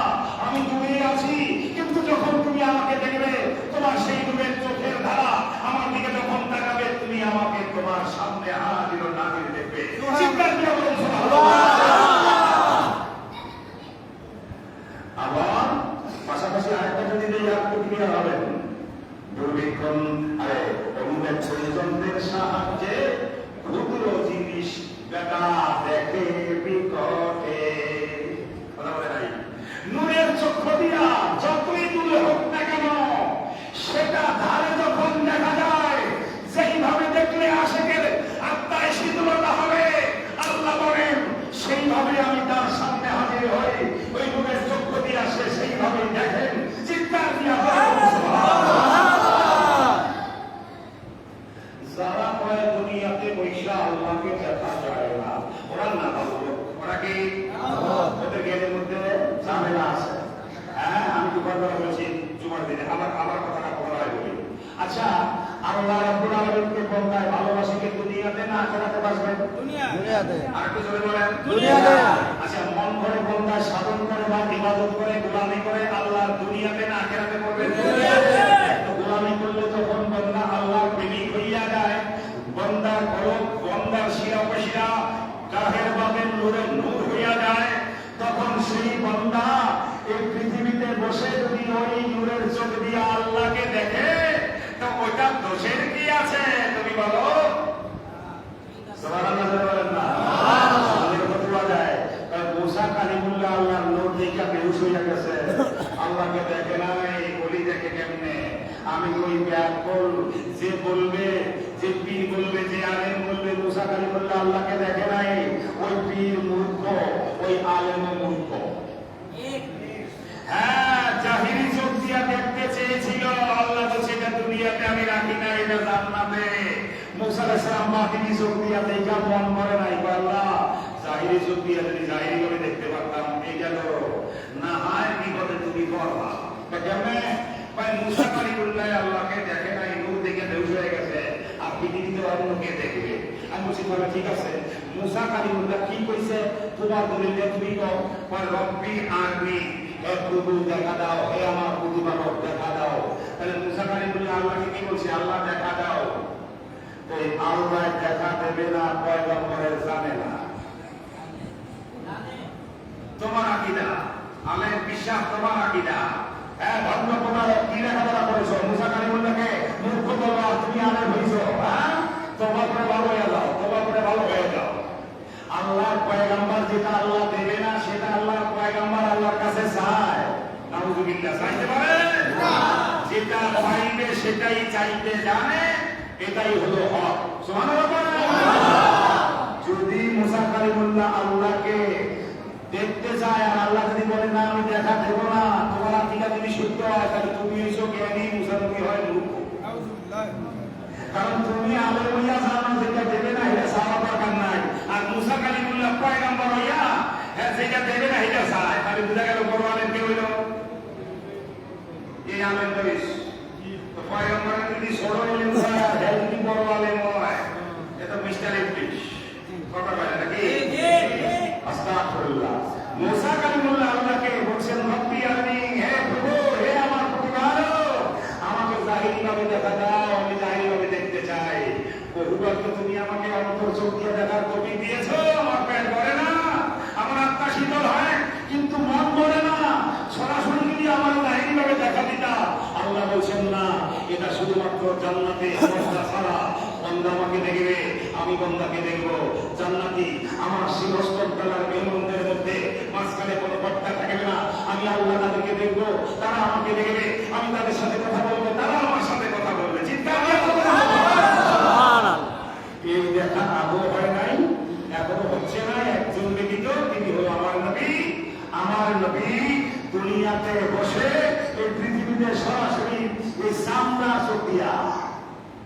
আমি দূরে আছি, কিন্তু যখন তুমি আমাকে দেখবে তোমার সেই নূরের চোখের ধারা আমার দিকে যখন তাকাবে তুমি আমাকে তোমার সামনে হাজির ও নাজির দেখবে। চিৎকার দিয়ে বলুন সুবহানাল্লাহ। আবার পাশাপাশি আরেকটা যদি দেই আপনি ক্লিয়ার হবেন। দূরবীক্ষণ অনুমের যন্ত্রের সাহায্যে ক্ষুদ্র জিনিস বেটা দেখে বিকটে। নূরের চক্ষু দিয়া যতই দূরে হোক না কেন সেটা ধারে যখন দেখা যায় যেইভাবে দেখলে আশিকের আত্মায় শীতলতা হবে আল্লাহ বলেন সেইভাবে আমি তার সামনে হাজির হই। ওই নূরের চক্ষু দিয়া সে সেইভাবে দেখেন। চিৎকার দিয়া যারা কয় দুনিয়াতে বৈশা আল্লাহকে দেখা যায় না, ওরা না ভাবলো, ওরা কি ওদের জ্ঞানের মধ্যে ঝামেলা আছে। হ্যাঁ, আমি দুবার করে বলছি জুমার দিনে আবার কথাটা বলায় বলি। আচ্ছা, আল্লাহ রাব্বুল আলামিনকে বন্দায় ভালোবাসে কি দুনিয়াতে না আখিরাতে বাসবেন? দুনিয়াতে। আর একটু জোরে বলেন দুনিয়াতে। আচ্ছা, মন করে বন্দায় সাধন করে বা ইবাদত করে গোলামি করে আল্লাহ দুনিয়াতে না আখিরাতে করবেন? দুনিয়াতে। গোলামি করলে যখন বন্দা আল্লাহর প্রেমিক হইয়া যায়, বন্দার কলব বন্দার শিরা উপশিরা গাহের বাবের নূরে নূর হইয়া যায়, তখন সেই বন্দা এই পৃথিবীতে বসে যদি ওই নূরের চোখ দিয়ে আল্লাহকে দেখে তো ওটা দোষের কি আছে তুমি বলো? সুবহানাল্লাহ বলেন না? আমাদের ফতোয়া দেয় মুসা কালিমুল্লাহ আল্লাহর নূর দেখে বেহুশ হইয়া গেছে, আল্লাহকে দেখে নাই, বলি দেখে কেমনে? আমি ওই ব্যাকুল যে বলবে, যে পীর বলবে, যে আলেম বলবে মুসা কালিমুল্লাহ আল্লাহকে দেখে নাই, ওই পীর মূর্খ, ওই আলেমও মূর্খ। হ্যাঁ, জাহিরি চোখ দিয়া দেখতে চেয়েছিল, আল্লাহ তো সেটা দুনিয়াতে আমি রাখি না, এটা জান্নাতে। মুসা আলাইহিস সালাম বাতিনি চোখ দিয়া দেখা মন করে নাই, আল্লাহ জাহিরি চোখ দিয়া যদি জাহিরি করে দেখতে পারতাম এইটা তো না হয় বিপদে তুমি করবা। কেমনে? মুসা কালিমুল্লাহ আল্লাহকে দেখে নাই, নূর দেখে বেহুশ হয়ে গেছে, আর পৃথিবীতে অন্য কে দেখবে? আমি বলছি তাহলে ঠিক আছে, মুসা কালিমুল্লাহ কি কইছে তোমার দলিলে তুমি কও, রব্বি আরনি, হে প্রভু দেখা দাও, হে আমার প্রতিপালক এই আল্লাহ দেখা দেবে না, পয়গম্বরের জানে না। তোমার আকীদা, আলেম বিশ্বাস তোমার আকীদা। হ্যাঁ, ভণ্ড প্রতারক কি লেখাপড়া করেছো? মুসা কালিমুল্লাহকে মূর্খ বলবা, তুমি আলেম হইছো। হ্যাঁ, তোমার করে ভালো হয়ে যাও, তোমার করে ভালো হয়ে যাও। আল্লাহর পয়গম্বর যেটা আল্লাহ দেবে না, সেটা আল্লাহর পয়গম্বর আল্লাহর কাছে চায়। নাউযুবিল্লাহ, চাইতে পারে না। যেটা চাইবে সেটাই চাইতে জানে, এটাই হলো হক। সুবহানাল্লাহ। যদি মুসা কালিমুল্লাহ আল্লাহকে দেখতে চায় আর আল্লাহ যদি বলে না আমি দেখা দেব না, তোমার আকিদা যদি সত্য হয়, তাহলে তুমি হইছো জ্ঞানী, মুসা নবী হয় মূর্খ। কারণ তুমি আলেম হইয়া জানো যেটা দেবে না এটা চাওয়ার দরকার নাই, আর মুসা কালিমুল্লাহ পয়গম্বর হইয়া হ্যাঁ যেটা দেবে না এটা চায়, তাহলে বুঝা গেল বড় আলেম কে হইল? এই আলেম দরিস তো পয়গম্বর যদি ছোট আলেম হয় আর হ্যাঁ যদি বড় আলেম হয়, এটা মিস্টার ইংলিশ কথা বলে নাকি? আস্তাগফিরুল্লাহ। মুসা কালিমুল্লাহ আল্লাহকে বলছেন রব্বি আরনি, হে প্রভু, হে আমার প্রতিপালক, আমাকে জাহিরি ভাবে দেখা দাও, আমি জাহিরি ভাবে দেখতে চাই। বহুবার তো তুমি আমাকে অন্তর চোখ দিয়ে দেখার তৌফিক দিয়েছো, আমার পেট ভরে না, আমার আত্মা শীতল হয়, কিন্তু মন ভরে না। সরাসরি যদি আমার জাহিরি ভাবে দেখা দিতা, আল্লাহ বলছেন না, এটা শুধুমাত্র জান্নাতে অবস্থা ছাড়া। বান্দা আমাকে দেখবে, আমি বান্দাকে দেখবো। জান্নাতি আমার শিরস্তর তলার বেলবন্ধের মধ্যে মাঝখানে কোনো পর্দা থাকবে না। আমি আল্লাহ তাদেরকে দেখবো, তারা আমাকে দেখবে, আমি তাদের সাথে কথা বলবো, তারা আমার সাথে কথা বলবে। চিন্তা এই দেখা আদৌ হয় নাই, এখনো হচ্ছে না। একজন ব্যতীত, তিনি হলো আমার নবী। আমার নবী দুনিয়াতে বসে এই পৃথিবীতে সরাসরি এই সামনা চোখ দিয়া,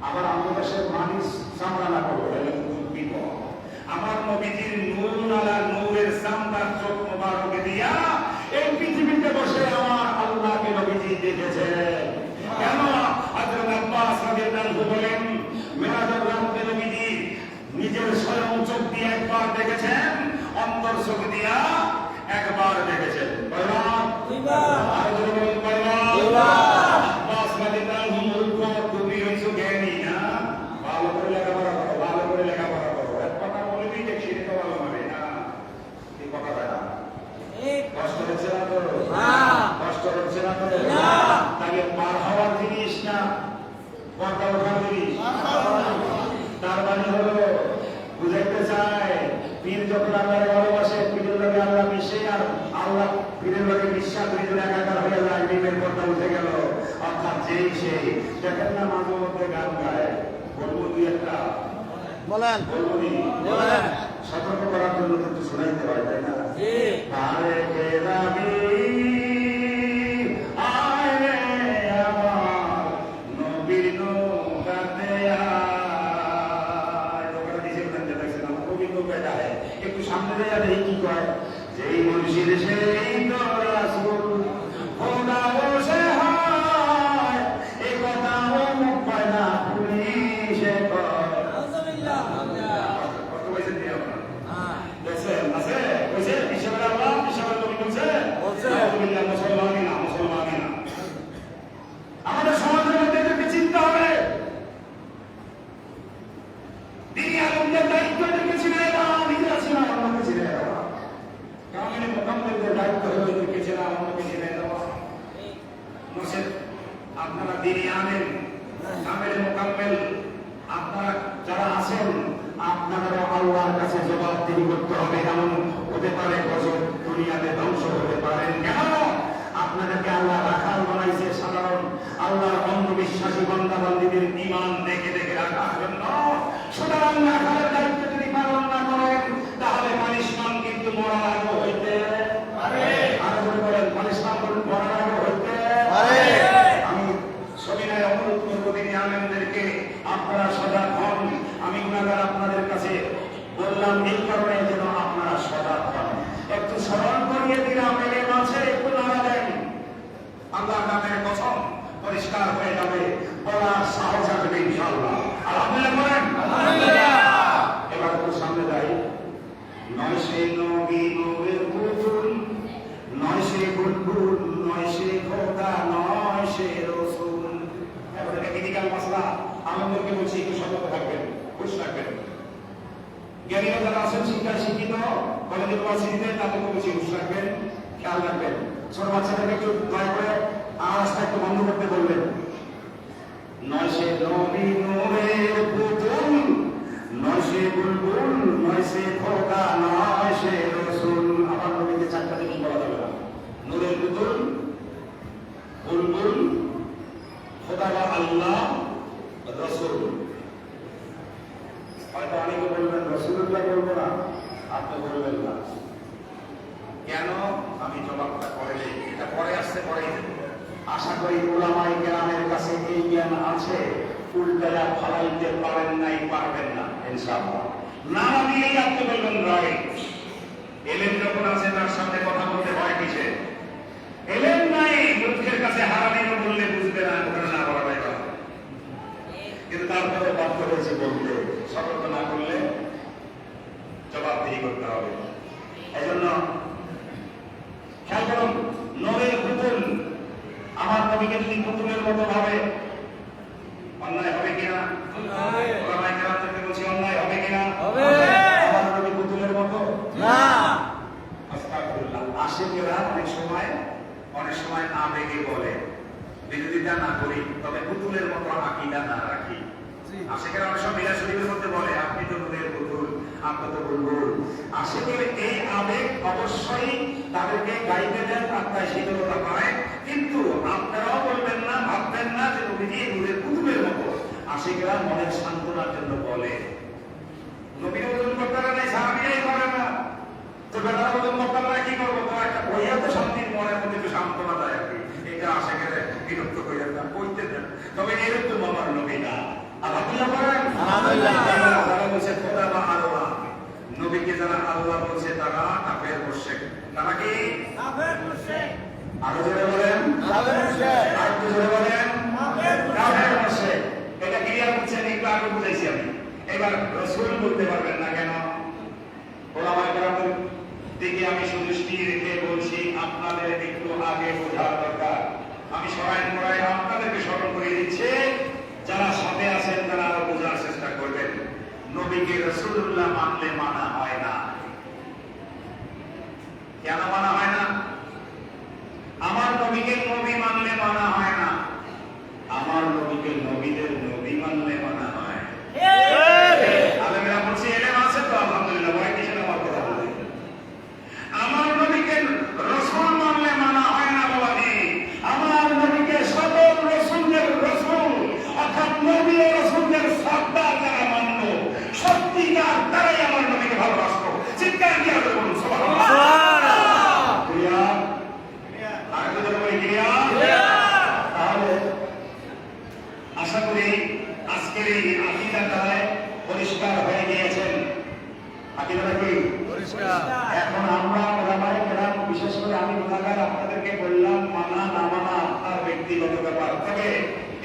আবার আমাদের দেশের মানুষ সামনা না করবো, বিপদ। আমার নবীজির নূর আলা নূরের সামনার চোখ মোবারকে দিয়া এই পৃথিবীতে বসে আমার আল্লাহকে নবীজি দেখেছেন। কেন? হযরত আব্বাস রাদিয়াল্লাহু বলেন, মেরাজের রাতে নবীজি নিজের স্বয়ং চোখ দিয়ে একবার দেখেছেন, অন্তর চোখ দিয়া একবার দেখেছেন। কয়বার? দুইবার। আর বলুন কয়বার? আব্বাস রাদিয়াল্লাহু মূর্খ, তুমি হইছো জ্ঞানী। না, ভালো করে লেখাপড়া করো, ভালো করে লেখাপড়া করো। এক কথা বলবি যে সেটা তো ভালো হবে না, এই কথাটা না। কষ্ট হচ্ছে না তো? কষ্ট হচ্ছে না তো? তাহলে পার হওয়ার জিনিস না পর্দা ওঠার জিনিস? তার মানে হলো বুঝাইতে চায়, পীর যখন আল্লাহরে ভালোবাসে, পীরের লগে আল্লাহ মিশে, আর আল্লাহ পীরের লগে বিশ্বাস দুইজন একাকার হয়ে যায়, পীরের পর্দা উঠে গেল। অর্থাৎ যেই সেই দেখেন না মাঝে মধ্যে গান গায়, বলবো দুই একটা বলেন, বলবো নি? বলেন। সতর্ক করার জন্য কিন্তু শোনাইতে হয়, তাই না? আরে কে রাবি আয় রে আমার নবীর নৌকাতে আয়। নৌকাটা নিচে উঠাতে লাগছে না, নবীর নৌকায় যায়। একটু সামনে দেয়া দেখি কি কয়, যেই মুর্শিদ সেই তো রাসূল, খোদা বসে হয়, এই কথা ও মুখ পায় না, পুলিশে কয়। কত পয়সা দিয়ে আপনার দেখছেন? আছে কইছে বিশ্ববের আল্লাহ, বিশ্ববের নবী বলছে আলহামদুলিল্লাহ, মুসলমানিনা মুসলমানিনা। আমাদের সমাজের মধ্যে এদেরকে চিন্তা হবে। দিনী আলেমদের দায়িত্ব এদেরকে ছিনিয়ে দেওয়া, নিজেরা ছিনা অন্যকে ছিনিয়ে দেওয়া। কামিল মোকাম্মেলদের দায়িত্ব হলো এদেরকে ছিনা অন্যকে ছিনিয়ে দেওয়া। মুর্শিদ, আপনারা দিনী আলেম, কামিল মোকাম্মেল, আপনারা যারা আছেন, আপনারা আল্লাহর কাছে জবাবদিহি করতে হবে। এমন হতে পারে গজব দুনিয়াতে ধ্বংস হতে পারেন। কেন? আপনাদেরকে আল্লাহ রাখাল বানাইছে সাধারণ আল্লাহর অন্ধবিশ্বাসী বান্দাবান্দীদের ঈমান দেখে দেখে রাখার জন্য। সুতরাং রাখালের দায়িত্ব যদি পালন না করেন, তাহলে পানিশমেন্ট কিন্তু মরার আগে হইতে পারে। আরো করে বলেন, পানিশমেন্ট মরার আগে হইতে পারে। আমি সবিনয় অনুরোধ করবো দিনী আলেমদেরকে, আপনারা সজাগ হন। আমি গুনাহগার আপনাদের কাছে বললাম এই কারণে যেন আপনারা সজাগ হন। একটু স্মরণ করিয়ে দিলাম, এর মাঝে একটু নাড়া দেন, আল্লাহর নামের কসম পরিষ্কার হয়ে যাবে, বলার সাহস আসবে ইনশাআল্লাহ। আলহামদুলিল্লাহ বলেন। এবার একটু সামনে যাই। নয় সে নবী নূরের পুতুল, নয় সে বুলবুল, নয় সে খোদা, নয় সে রাসূল। এবার এটা ক্রিটিক্যাল মাসলা, আমাদেরকে বলছি একটু সতর্ক থাকবেন। জ্ঞানীরা যারা আছেন শিক্ষায় শিক্ষিত কলেজ ইউনিভার্সিটিতে তাদেরকে বেশি হুঁশ রাখবেন, খেয়াল রাখবেন। ছোট বাচ্চাদেরকে একটু দয়া করে আওয়াজটা একটু বন্ধ করতে বলবেন। নয় সে নবী নূরের পুতুল, নয় সে বুলবুল, নয় সে খোদা, নয় সে রসুল। আমার নবীকে চারটা জিনিস বলা যাবে না। নূরের পুতুল, বুলবুল, খোদা বা আল্লাহ, রসুল। হয়তো অনেকে বলবেন রসুলুল্লাহ বলবো না, আপনি বলবেন না কেন? আমি জবাবটা পরে দিই, এটা পরে আসতে পরেই দেব। আশা করি ওলামায়ে কেরামের কাছে এই জ্ঞান আছে, উল্টায়া ফলাইতে পারেন নাই, পারবেন না ইনশাআল্লাহ। না দিয়েই আপনি বলবেন রাইট। এলেন যখন আছে তার সাথে কথা বলতে হয় কিসে? এলেন নাই, মূর্খের কাছে হারামিও বললে বুঝবে না, ওখানে না বলাটাই ভালো। কিন্তু তারপরে বাধ্য হয়েছে বলতে, সতর্ক না করলে জবাবদিহি করতে হবে। এই জন্য খেয়াল করুন, নূরের পুতুল, আমার নবীকে যদি পুতুলের মতো ভাবে, অন্যায় হবে কিনা? ওলামায়ে কেরামদেরকে বলছি, অন্যায় হবে কিনা? আমার নবী পুতুলের মতো না। আস্তাগফিরুল্লাহ। আশিকেরা অনেক সময় আবেগে বলে, বিরোধিতা না করি, তবে পুতুলের মতো আকীদা না রাখি। আশিকেরা অনেক সময় মিলাদ শরীফের মধ্যে বলে, আপনি তো নূরের পুতুল, আপনি তো বুলবুল। আশিকের এই আবেগ অবশ্যই তাদেরকে গাইতে দেন, আত্মায় শীতলতা পায়, কিন্তু আপনারাও বলবেন না, ভাববেন না যে নবীজি নূরের পুতুলের মতো। আশিকেরা মনের সান্ত্বনার জন্য বলে। নবীর ওজন করতারা নাই, সাহাবীরাই করে না, তো বেটারা ওজন করতারা কি করবো? তো একটা বইয়া তো শান্তির মনের মধ্যে একটু সান্ত্বনা দেয় আর কি। এটা আশিকের বিরক্ত করে না, বইতে দেন। তবে এরকম আমার নবী না। আলহামদুলিল্লাহ বলেন। আলহামদুলিল্লাহ। যারা বলছে খোদা বা আল্লাহ, নবীকে যারা আল্লাহ বলছে তারা কাফের মুশরিক। তারা কি? কাফের মুশরিক। আরো জোরে বলেন। কাফের মুশরিক। আর একটু জোরে বলেন। কাফের মুশরিক। এটা ক্লিয়ার বুঝছেন? একটু আগে বুঝাইছি আমি। এবার রাসূল বলতে পারবেন না কেন? ওলামায়ে কেরামদের দিকে আমি সুদৃষ্টি রেখে বলছি, আপনাদের একটু আগে বোঝার দরকার। আমি সরাই মরাই আপনাদেরকে স্মরণ করিয়ে দিচ্ছি, যারা সাথে আছেন তারা আরো বোঝার চেষ্টা করবেন। নবীকে রাসূলুল্লাহ মানলে মানা হয় না। কেন মানা হয় না? আমার নবীকে নবী মানলে মানা হয় না, আমার নবীকে নবীদের নবী মানলে মানা হয়। আলেমেরা বলছি, এলেম আছে তো আলহামদুলিল্লাহ, ভয় কিসের আমার কথা বলে। আমার নবীকে রাসূল মানলে মানা হয় না বাবাজি। আমার নবীকে সকল রাসূলদের রাসূল, অর্থাৎ নবী ও রাসূলদের সর্দার যারা মানল, সত্যিকার তারাই আমার নবীকে ভালোবাসতো। চিৎকার দিয়ে বলুন সুবহানাল্লাহ। ক্লিয়ার? আরেকটু জোরে বলি, ক্লিয়ার? তাহলে আশা করি আজকের এই আকীদাটায় পরিষ্কার হয়ে গিয়েছেন। আকীদাটা কি? পরিষ্কার। এখন আমরা ওলামায়ে কেরাম, বিশেষ করে আমি গুনাহগার, আপনাদেরকে বললাম মানা না মানা আপনার ব্যক্তিগত ব্যাপার। তবে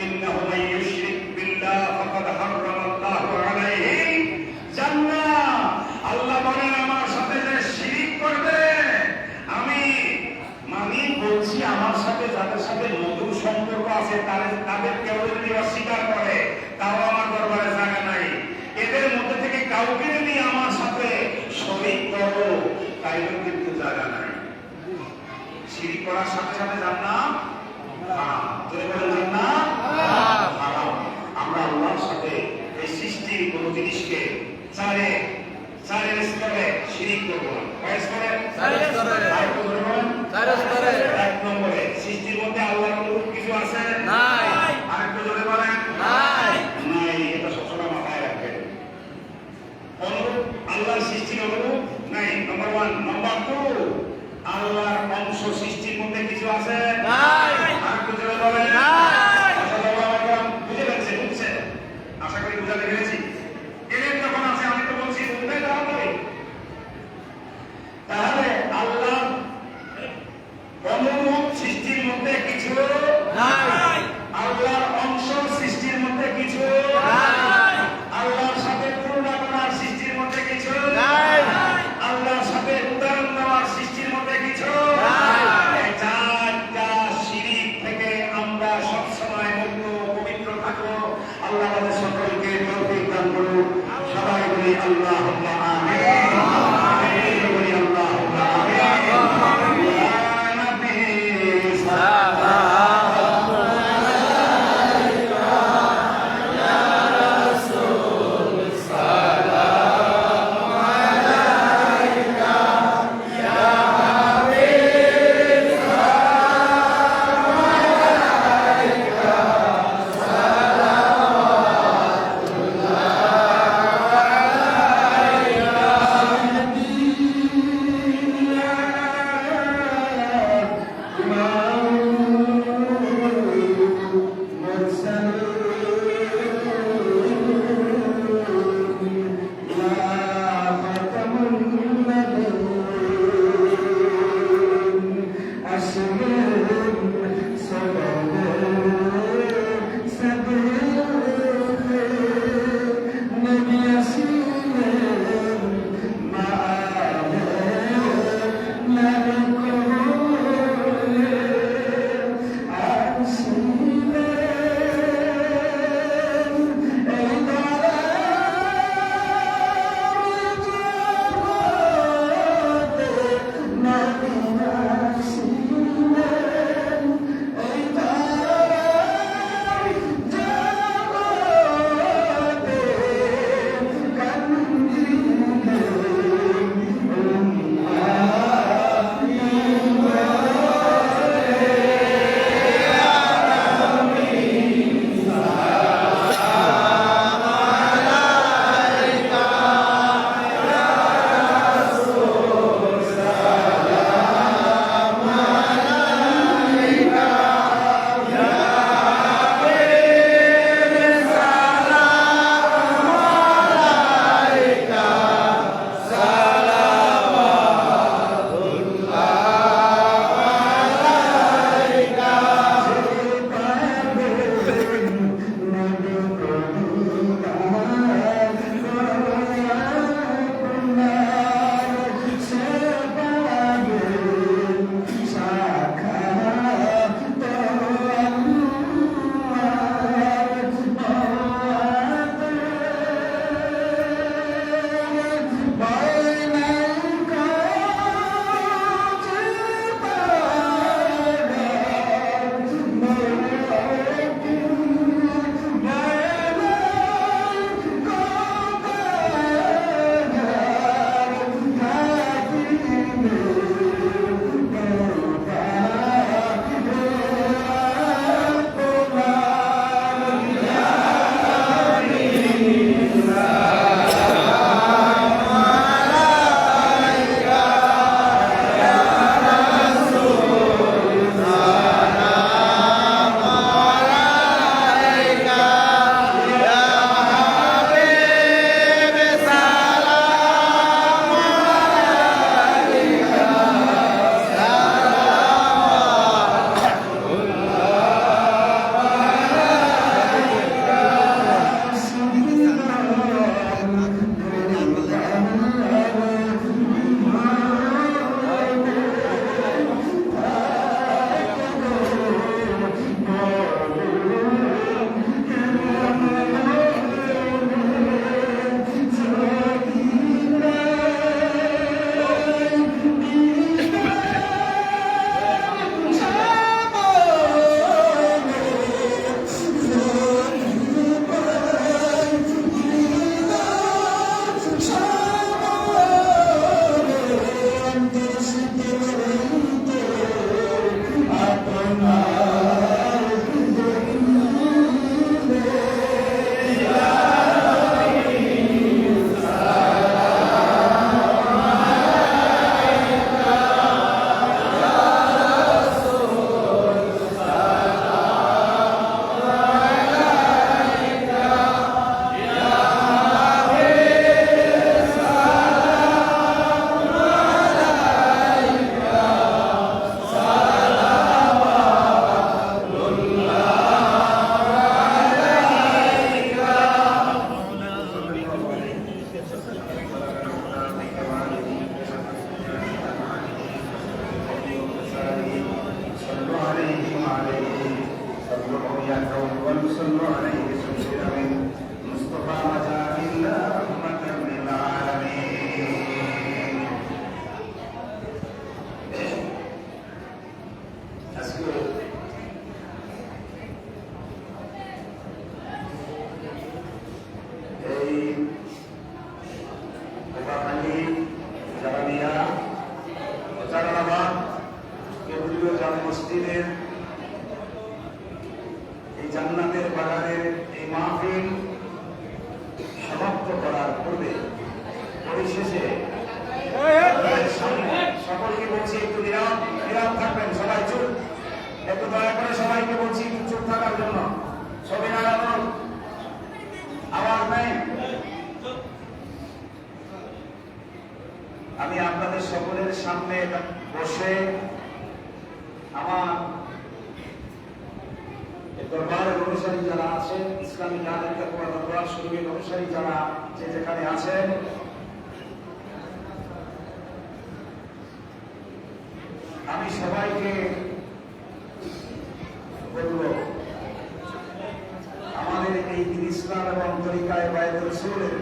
ইন্নাহু মান ইউশরিক বিল্লাহ ফাকাদ হারামাল্লাহু আলাইহি জান্নাহ। আল্লাহ বলেন, আমার সাথে যে শিরক করবে, আমি মানি বলছি, আমার সাথে যাদের সাথে মধুর সম্পর্ক আছে তাদের কেউ যদি অস্বীকার করে, তাও আমার দরবারে জায়গা নাই। এদের মধ্যে থেকে কাউকে যদি আমার সাথে শরীক করো, তাইলেও কিন্তু জায়গা নাই। শিরক করার সাথে সাথে জান্নাত হারাম। যদি বলেন জান্নাত হারাম। আমরা আল্লাহর সাথে এই সৃষ্টির কোন জিনিসকে চারের স্তরে শিরক করবো না। কয় স্তরে? চারের স্তরে। আরেকটু বলে বলেন। চারের স্তরে। এক নম্বরে, সৃষ্টির মধ্যে আল্লাহর অনুরূপ কিছু আছে? নাই। আরেকটু জোরে বলেন। নাই। নাই, এটা সবসময় মাথায় রাখবেন। অনুরূপ, আল্লাহর সৃষ্টির অনুরূপ নাই, নম্বর 1। নম্বর 2, আল্লাহর অংশ সৃষ্টির মধ্যে কিছু আছে? নাই। আরেকটু জোরে বলেন। নাই। বুঝে গেছে? বুঝছে? আশা করি বুঝাতে পেরেছি। এর যখন আছে, আমি তো বলছি বুঝতে দেওয়া হবে। তাহলে আল্লাহ অনুরূপ সৃষ্টির মধ্যে কিছু নাই। আল্লাহর অংশ সৃষ্টির মধ্যে কিছু নাই। আল্লাহর সাথে তুলনা করার সৃষ্টির মধ্যে কিছু নাই। আল্লাহর সাথে উদাহরণ দেওয়ার সৃষ্টির মধ্যে কিছু নাই। এই চারটা শিরক থেকে আমরা সবসময় মুক্ত পবিত্র থাকবো। আল্লাহ আমাদের সকলকে তৌফিক দান করুন। সবাই বলি আল্লাহুম্মা كون صلوا عليه صلى مصطفى مجاء إلا رحمة للعالمين আজকে এই কোপাখালী জালানিয়া জালালাবাদ কেন্দ্রীয় জামে মসজিদের এই জান্নাতের বাগানের এই মাহফিল সমাপ্ত করার পূর্বে পরিশেষে সকলকে বলছি একটু নীরব থাকবেন, সবাই চুপ, একটু দয়া করে সবাইকে বলছি একটু চুপ থাকার জন্য। সবাই আওয়াজ নেই। আমি আপনাদের সকলের সামনে বসে আমার দরবারের অনুসারী যারা আছেন, ইসলামী জানের দরবার শরীফের অনুসারী যারা যে যেখানে আছেন, আমি সবাইকে বলব আমাদের এই দিন ইসলাম এবং তরিকায়ে বায়াতুর রাসূলের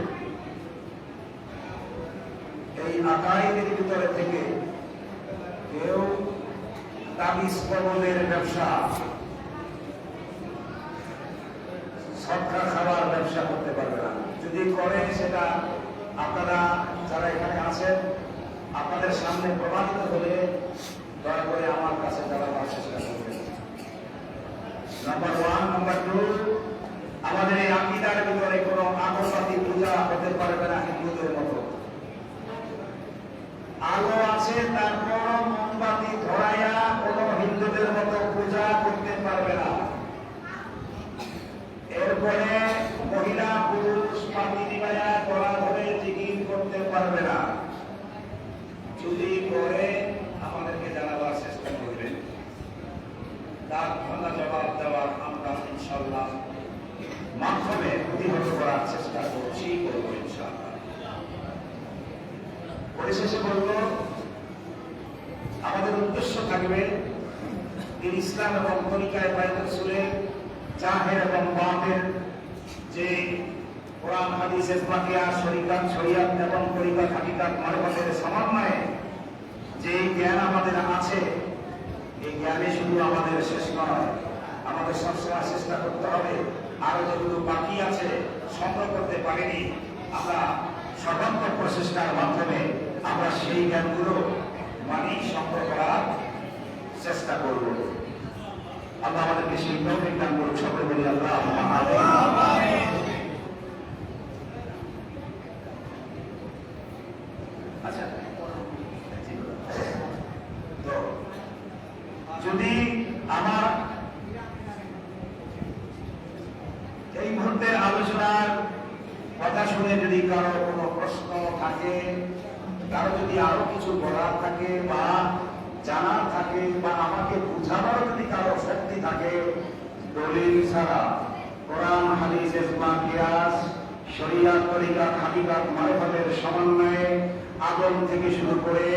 এই আকাইদের ভিতরে থেকে কেউ তাবিজ কবলের ব্যবসা, সদকা খাবার ব্যবসা করতে পারবে না। যদি করে সেটা আপনারা যারা এখানে আছেন আপনাদের সামনে প্রমাণিত হলে দয়া করে আমার কাছে জানাবার চেষ্টা করবেন। নাম্বার 1, নাম্বার 2, আমাদের এই আকীদার ভিতরে কোনো আগরবাতি পূজা হতে পারবে না হিন্দুদের মতো। আলো আছে তারপর মোমবাতি ধরাইয়া কোনো হিন্দুদের মতো পূজা করতে পারবে না। এরপরে মহিলা পুরুষ পাতি দিবায়া গলা ধরে জিকির করতে পারবে না। যদি করে আমাদেরকে জানাবার চেষ্টা করবেন, তার ভালো জবাব দেওয়ার আমরা ইনশাআল্লাহ মাধ্যমে প্রতিহত করার চেষ্টা করছি, করবো ইনশাআল্লাহ। পরিশেষে বলব আমাদের উদ্দেশ্য থাকবে দিন ইসলাম এবং তরিকায়ে বায়াতুর রাসূলের জাহের এবং বাতিন যে কোরআন হাদিস ইজমাকিয়া শরীয়ত এবং তরিকা হাকিকাত মারফতের সমন্বয়ে যে জ্ঞান আমাদের আছে, এই জ্ঞানে শুধু আমাদের শেষ নয়, আমাদের সবসময় চেষ্টা করতে হবে আরো যেগুলো বাকি আছে সংগ্রহ করতে পারিনি, আমরা সর্বাত্মক প্রচেষ্টার মাধ্যমে আমরা সেই জ্ঞানগুলো সংগ্রহ করার চেষ্টা করব। আল্লাহ আমাদেরকে সেই তৌফিক দান করুন, সকলে বলি আল্লাহুম্মা আমিন। আচ্ছা, তো যদি আমার এই মুহূর্তের আলোচনার কথা শুনে যদি কারো কোনো প্রশ্ন থাকে, কারো যদি আরো কিছু বলার থাকে বা জানার থাকে বা আমাকে বুঝানোর যদি কারো শক্তি থাকে, দলিল ছাড়া কোরআন হাদিস ইজমা কিয়াস শরীয়ত তরিকা হাকিকাত মারফতের সমন্বয়ে আদম থেকে শুরু করে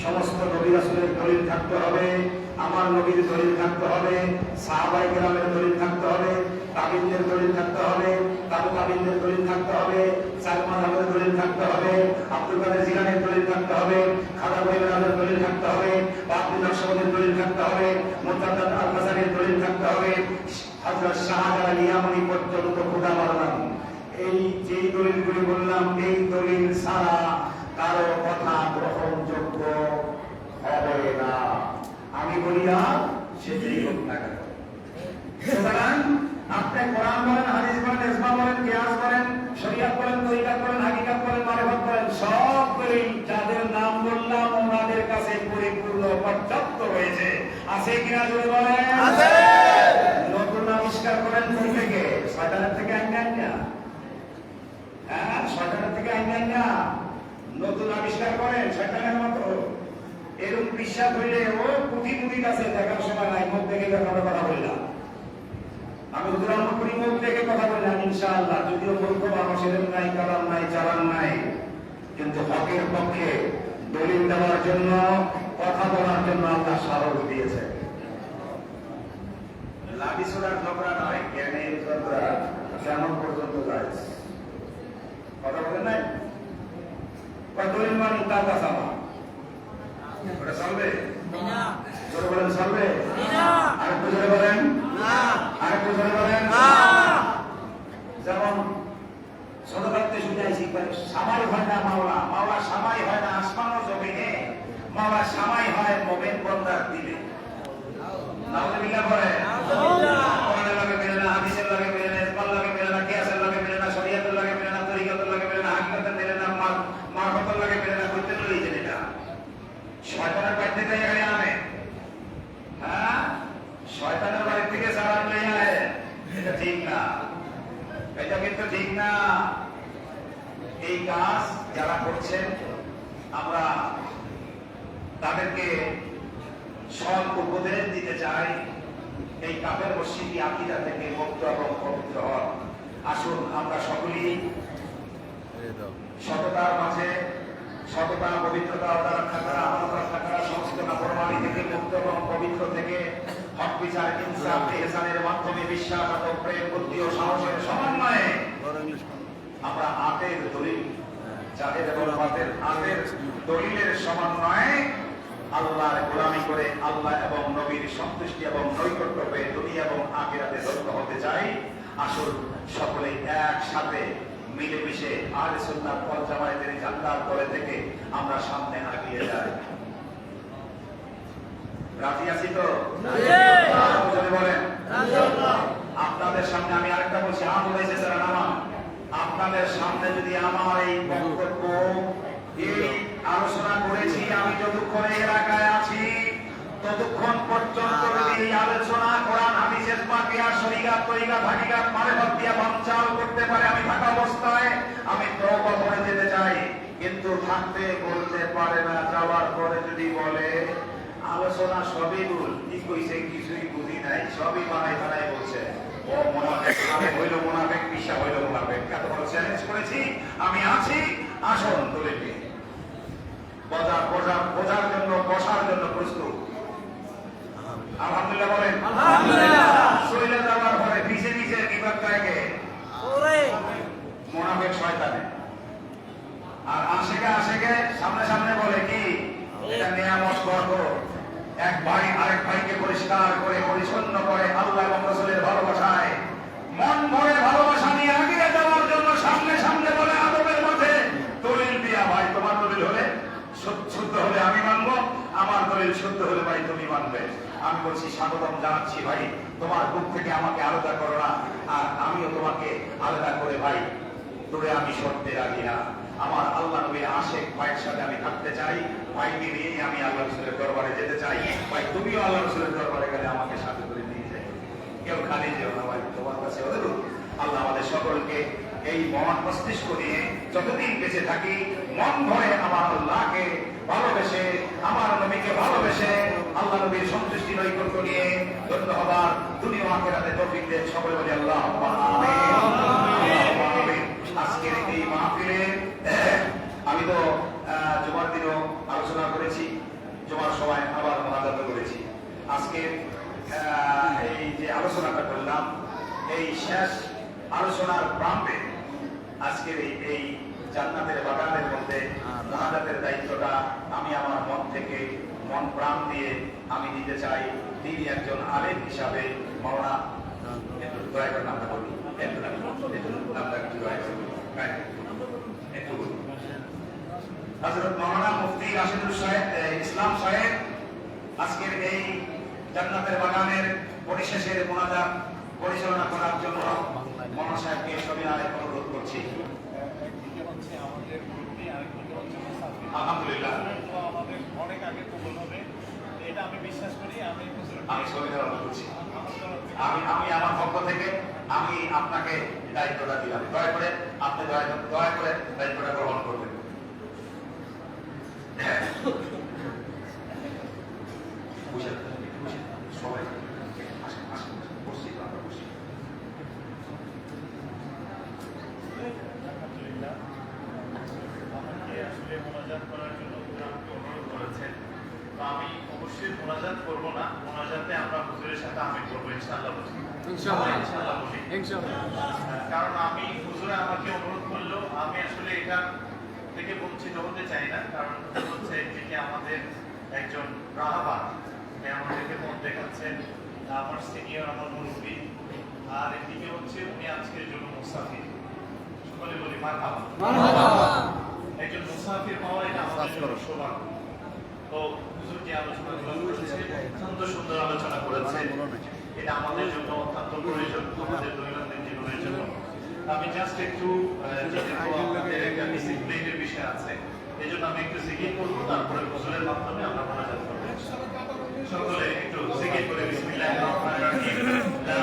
সমস্ত নবী রাসূলের দলিল থাকতে হবে, আমার নবীর দলিল থাকতে হবে, সাহাবায়ে কেরামের দলিল থাকতে হবে, তাবিনদের দলিল থাকতে হবে, তাবিনদের দলিল থাকতে হবে, সালমান আহমদের দলিল থাকতে হবে, আব্দুল কাদের জিলানীর দলিল থাকতে হবে, খাজা গরিবের দলিল থাকতে হবে, আব্দুল নকশবন্দির দলিল থাকতে হবে, মুতাদ্দাদ আল-মাজারির দলিল থাকতে হবে, হযরত শাহজালাল ইয়ামানি পর্যন্ত খোদা মানলাম। এই যে দলিলগুলি বললাম, এই দলিল ছাড়া কারো কথা গ্রহণযোগ্য হবে না। আমি বলি না সেটাই হোক না কেন। সুতরাং আপনি কোরআন বলেন, হাদিস বলেন, ইজমা বলেন, কিয়াস বলেন, শরীয়ত বলেন, তরিকাত বলেন, হাকিকাত বলেন, মারিফত বলেন, সবগুলোই যাদের নাম বললাম ওনাদের কাছে পরিপূর্ণ পর্যাপ্ত রয়েছে। আছে কিনা জোরে বলেন? আছে। নতুন আবিষ্কার করেন কোন থেকে? শয়তানের থেকে আইন না। হ্যাঁ, শয়তানের থেকে আইন না। নতুন আবিষ্কার করেন শয়তানের মতো। এরকম বিশ্বাস হইলে ও কোটি কাছে দেখার সময় নাই, মুখ দেখে দেখানোর কথা বললাম। আমি উদাহরণ করি, মুখ দেখে কথা বললাম ইনশাআল্লাহ। যদিও মূর্খ মানুষের নাই, কালাম নাই, চালান নাই, কিন্তু হকের পক্ষে দলিল দেওয়ার জন্য, কথা বলার জন্য আল্লাহ সাহস দিয়েছে। লাঠি ছোড়ার ঝগড়া নয়, জ্ঞানের ঝগড়া কেমন পর্যন্ত যায়। কথা বলেন নাই? দলিল মানে কাদা সামা, ওটা চলবে? জোরে বলেন চলবে? আরেকটু জোরে বলেন, আরেকটু জোরে বলেন। যেমন ছোট থাকতে শুনেছি সামাই হয় না মাওলা, মাওলা সামাই হয় না আসমান ও জমিনে, মাওলা সামাই হয় মোমেন বন্দার দিলে। নাউযুবিল্লাহ বলে। কোরআনের লাগে মেলে না, হাদিসের লাগে মেলে না, ইসমার লাগে মেলে না, কিয়াসের লাগে মেলে না, শরীয়তের লাগে মেলে না, তরিকতের লাগে মেলে না, হাকিকতের মেলে না, মারফতের লাগে মেলে না, কইতে লইছেন এটা। শয়তানের বাড়ি থেকে এখানে আনে, হ্যাঁ শয়তানের বাড়ি থেকে সালাম লইয়া আয়, এটা ঠিক না, এটা কিন্তু ঠিক না। এই কাজ যারা করছেন আমরা তাদেরকে সৎ উপদেশ দিতে চাই, এই কাফের মসজিদি আকীদা থেকে মুক্ত এবং পবিত্র হন। আসুন আমরা সকলেই সততার মাঝে, সততা পবিত্রতা রক্ষা করা, আমল রক্ষা করা, সমস্ত নাফরমানি থেকে মুক্ত এবং পবিত্র থেকে হক বিচার ইনসাফ ইহসানের মাধ্যমে বিশ্বাস ও প্রেম বুদ্ধি ও সাহসের সমন্বয়ে আমরা আতের দলিল জাহের এবং বাতের আতের দলিলের সমন্বয়ে আল্লাহর গোলামি করে আল্লাহ এবং নবীর সন্তুষ্টি এবং নৈকট্য পেয়ে দুনিয়া এবং আখিরাতে ধন্য হতে চাই। আসুন সকলে একসাথে মিলেমিশে আহলে সুন্নাত ওয়াল জামায়াতের ঝান্ডার তলে থেকে আমরা সামনে এগিয়ে যাই। রাজি আছি তো? বলেন। আপনাদের সামনে আমি আরেকটা বলছি, হাত উঠেছে যারা নামা, আপনাদের সামনে যদি আমার এই বক্তব্য, এই আলোচনা করেছি, আমি যতক্ষণ এলাকায় আছি ততক্ষণ পর্যন্ত যদি এই আলোচনা কোরআন হাদিসের পাকিয়া শরীয়ত তরিকাত হাকিকাত মারিফত দিয়া বানচাল করতে পারে, আমি থাকা অবস্থায় আমি তওবা করে যেতে চাই। কিন্তু থাকতে বলতে পারে না, যাওয়ার পরে যদি বলে আলোচনা সবই ভুল, কি কইছে কিছুই বুঝি নাই, সবই বানাই বানাই বলছে, ও মুনাফিক হইল মুনাফিক, পিশা হইল মুনাফিক। এত বড় চ্যালেঞ্জ করেছি, আমি আছি, আসুন দলিল নিয়ে বোঝার জন্য, বসার জন্য প্রস্তুত। আলহামদুলিল্লাহ বলেন। চলে যাওয়ার পরে পিছে পিছে বিপদ গায়কে মুনাফিক শয়তানে, আর আশেকে সামনে সামনে বলে কি এটা নিয়ামত বরকত। এক ভাই আরেক ভাইকে পরিষ্কার করে পরিচ্ছন্ন করে আল্লাহ এবং রাসূলের ভালোবাসায় মন ভরে ভালোবাসা নিয়ে এগিয়ে যাওয়ার জন্য সামনে সামনে বলে আদবের মধ্যে দলিল দিয়া, ভাই তোমার দলিল হলে শুদ্ধ হলে আমি মানবো, আমার দলিল শুদ্ধ হলে ভাই তুমি মানবে। আমি বলছি স্বাগতম জানাচ্ছি ভাই, তোমার বুক থেকে আমাকে আলাদা করো না, আর আমিও তোমাকে আলাদা করে ভাই তোরে আমি সরতে রাজি না। আমার আল্লাহ নবীর আশেক ভাইয়ের সাথে আমি থাকতে চাই, ভাইকে নিয়ে আমি আল্লাহ রাসূলের দরবারে যেতে চাই। ভাই তুমিও আল্লাহ রাসূলের দরবারে গেলে আমাকে সাথে করে নিয়ে যাই, কেউ খালি যেও না ভাই, তোমার কাছে অনুরোধ। আল্লাহ আমাদের সকলকে এই মন মস্তিষ্ক নিয়ে যতদিন বেঁচে থাকি মন ভরে আমার আল্লাহকে ভালোবেসে, আমার নবীকে ভালোবেসে, আল্লাহ নবীর সন্তুষ্টি নৈকট্য নিয়ে ধন্য হবার দুনিয়া আখিরাতে তৌফিক দেন। সকলে বলি আল্লাহুম্মা আমিন। আজকের এই মাহফিলে আমি তো জুমার দিনও আলোচনা করেছি, জুমার সময় আবার মুনাজাত করেছি। আজকে এই যে আলোচনাটা করলাম, এই শেষ আলোচনার প্রান্তে আজকের এই জান্নাতের বাগানের মধ্যে মুনাজাতের দায়িত্বটা আমি আমার মন থেকে, মন প্রাণ দিয়ে আমি নিতে চাই। তিনি একজন আলেম হিসাবে মাওলানা, একটু দয়া করে নামটা বলি, একটু নামটা একটু দয়া করে একটু বলি, হযরত মাওলানা মুফতি রাশিদুল ইসলাম সাহেব আজকের এই জান্নাতের বাগানের পরিশেষের মুনাজাত পরিচালনা করার জন্য মাওলানা সাহেবকে সবিনয়ে অনুরোধ করছি। আলহামদুলিল্লাহ, অনেক আগে কবুল হবে এটা আমি বিশ্বাস করি। আমি সবিনয়ে অনুরোধ করছি, আমি আমার পক্ষ থেকে আমি আপনাকে দায়িত্বটা দিলাম, দয়া করে আপনি দয়া করে দায়িত্বটা গ্রহণ করবেন। সবাই আলহামদুলিল্লাহ, আমাকে আসলে মোনাজাত করার জন্য আমাকে অনুরোধ করেছেন, তো আমি অবশ্যই মোনাজাত করবো না, মোনাজাতে আমরা হুজুরের সাথে আমি করবো। ইনশাআল্লাহ বলি। ইনশাআল্লাহ। ইনশাআল্লাহ বলি। ইনশাআল্লাহ। কারণ আমি হুজুরে আমাকে অনুরোধ করলো, আমি আসলে এটা থেকে বঞ্চিত হতে চাই না। কারণ হচ্ছে এদিকে আমাদের একজন রাহাবান আমাদেরকে পথ দেখাচ্ছেন, আমার সিনিয়র, আমার মুরব্বী, আর এদিকে হচ্ছে উনি আজকের জন্য মুসাফির। সকলে বলি মারহাবা। একজন মুসাফির পাওয়া এটা আমাদের জন্য সৌভাগ্য। তো হুজুর যে আলোচনাগুলো করেছে, সুন্দর সুন্দর আলোচনা করেছে, এটা আমাদের জন্য অত্যন্ত প্রয়োজন, আমাদের দৈনন্দিন জীবনের জন্য। আমি জাস্ট একটু যেহেতু আমাদের একটা ডিসিপ্লিনের বিষয় আছে, এই জন্য আমি একটু জিকির করবো, তারপরে হুজুরের মাধ্যমে আমরা মোনাজাত করবো। সকলে একটু জিকির করে বিসমিল্লাহির রহমানির রহিম, লা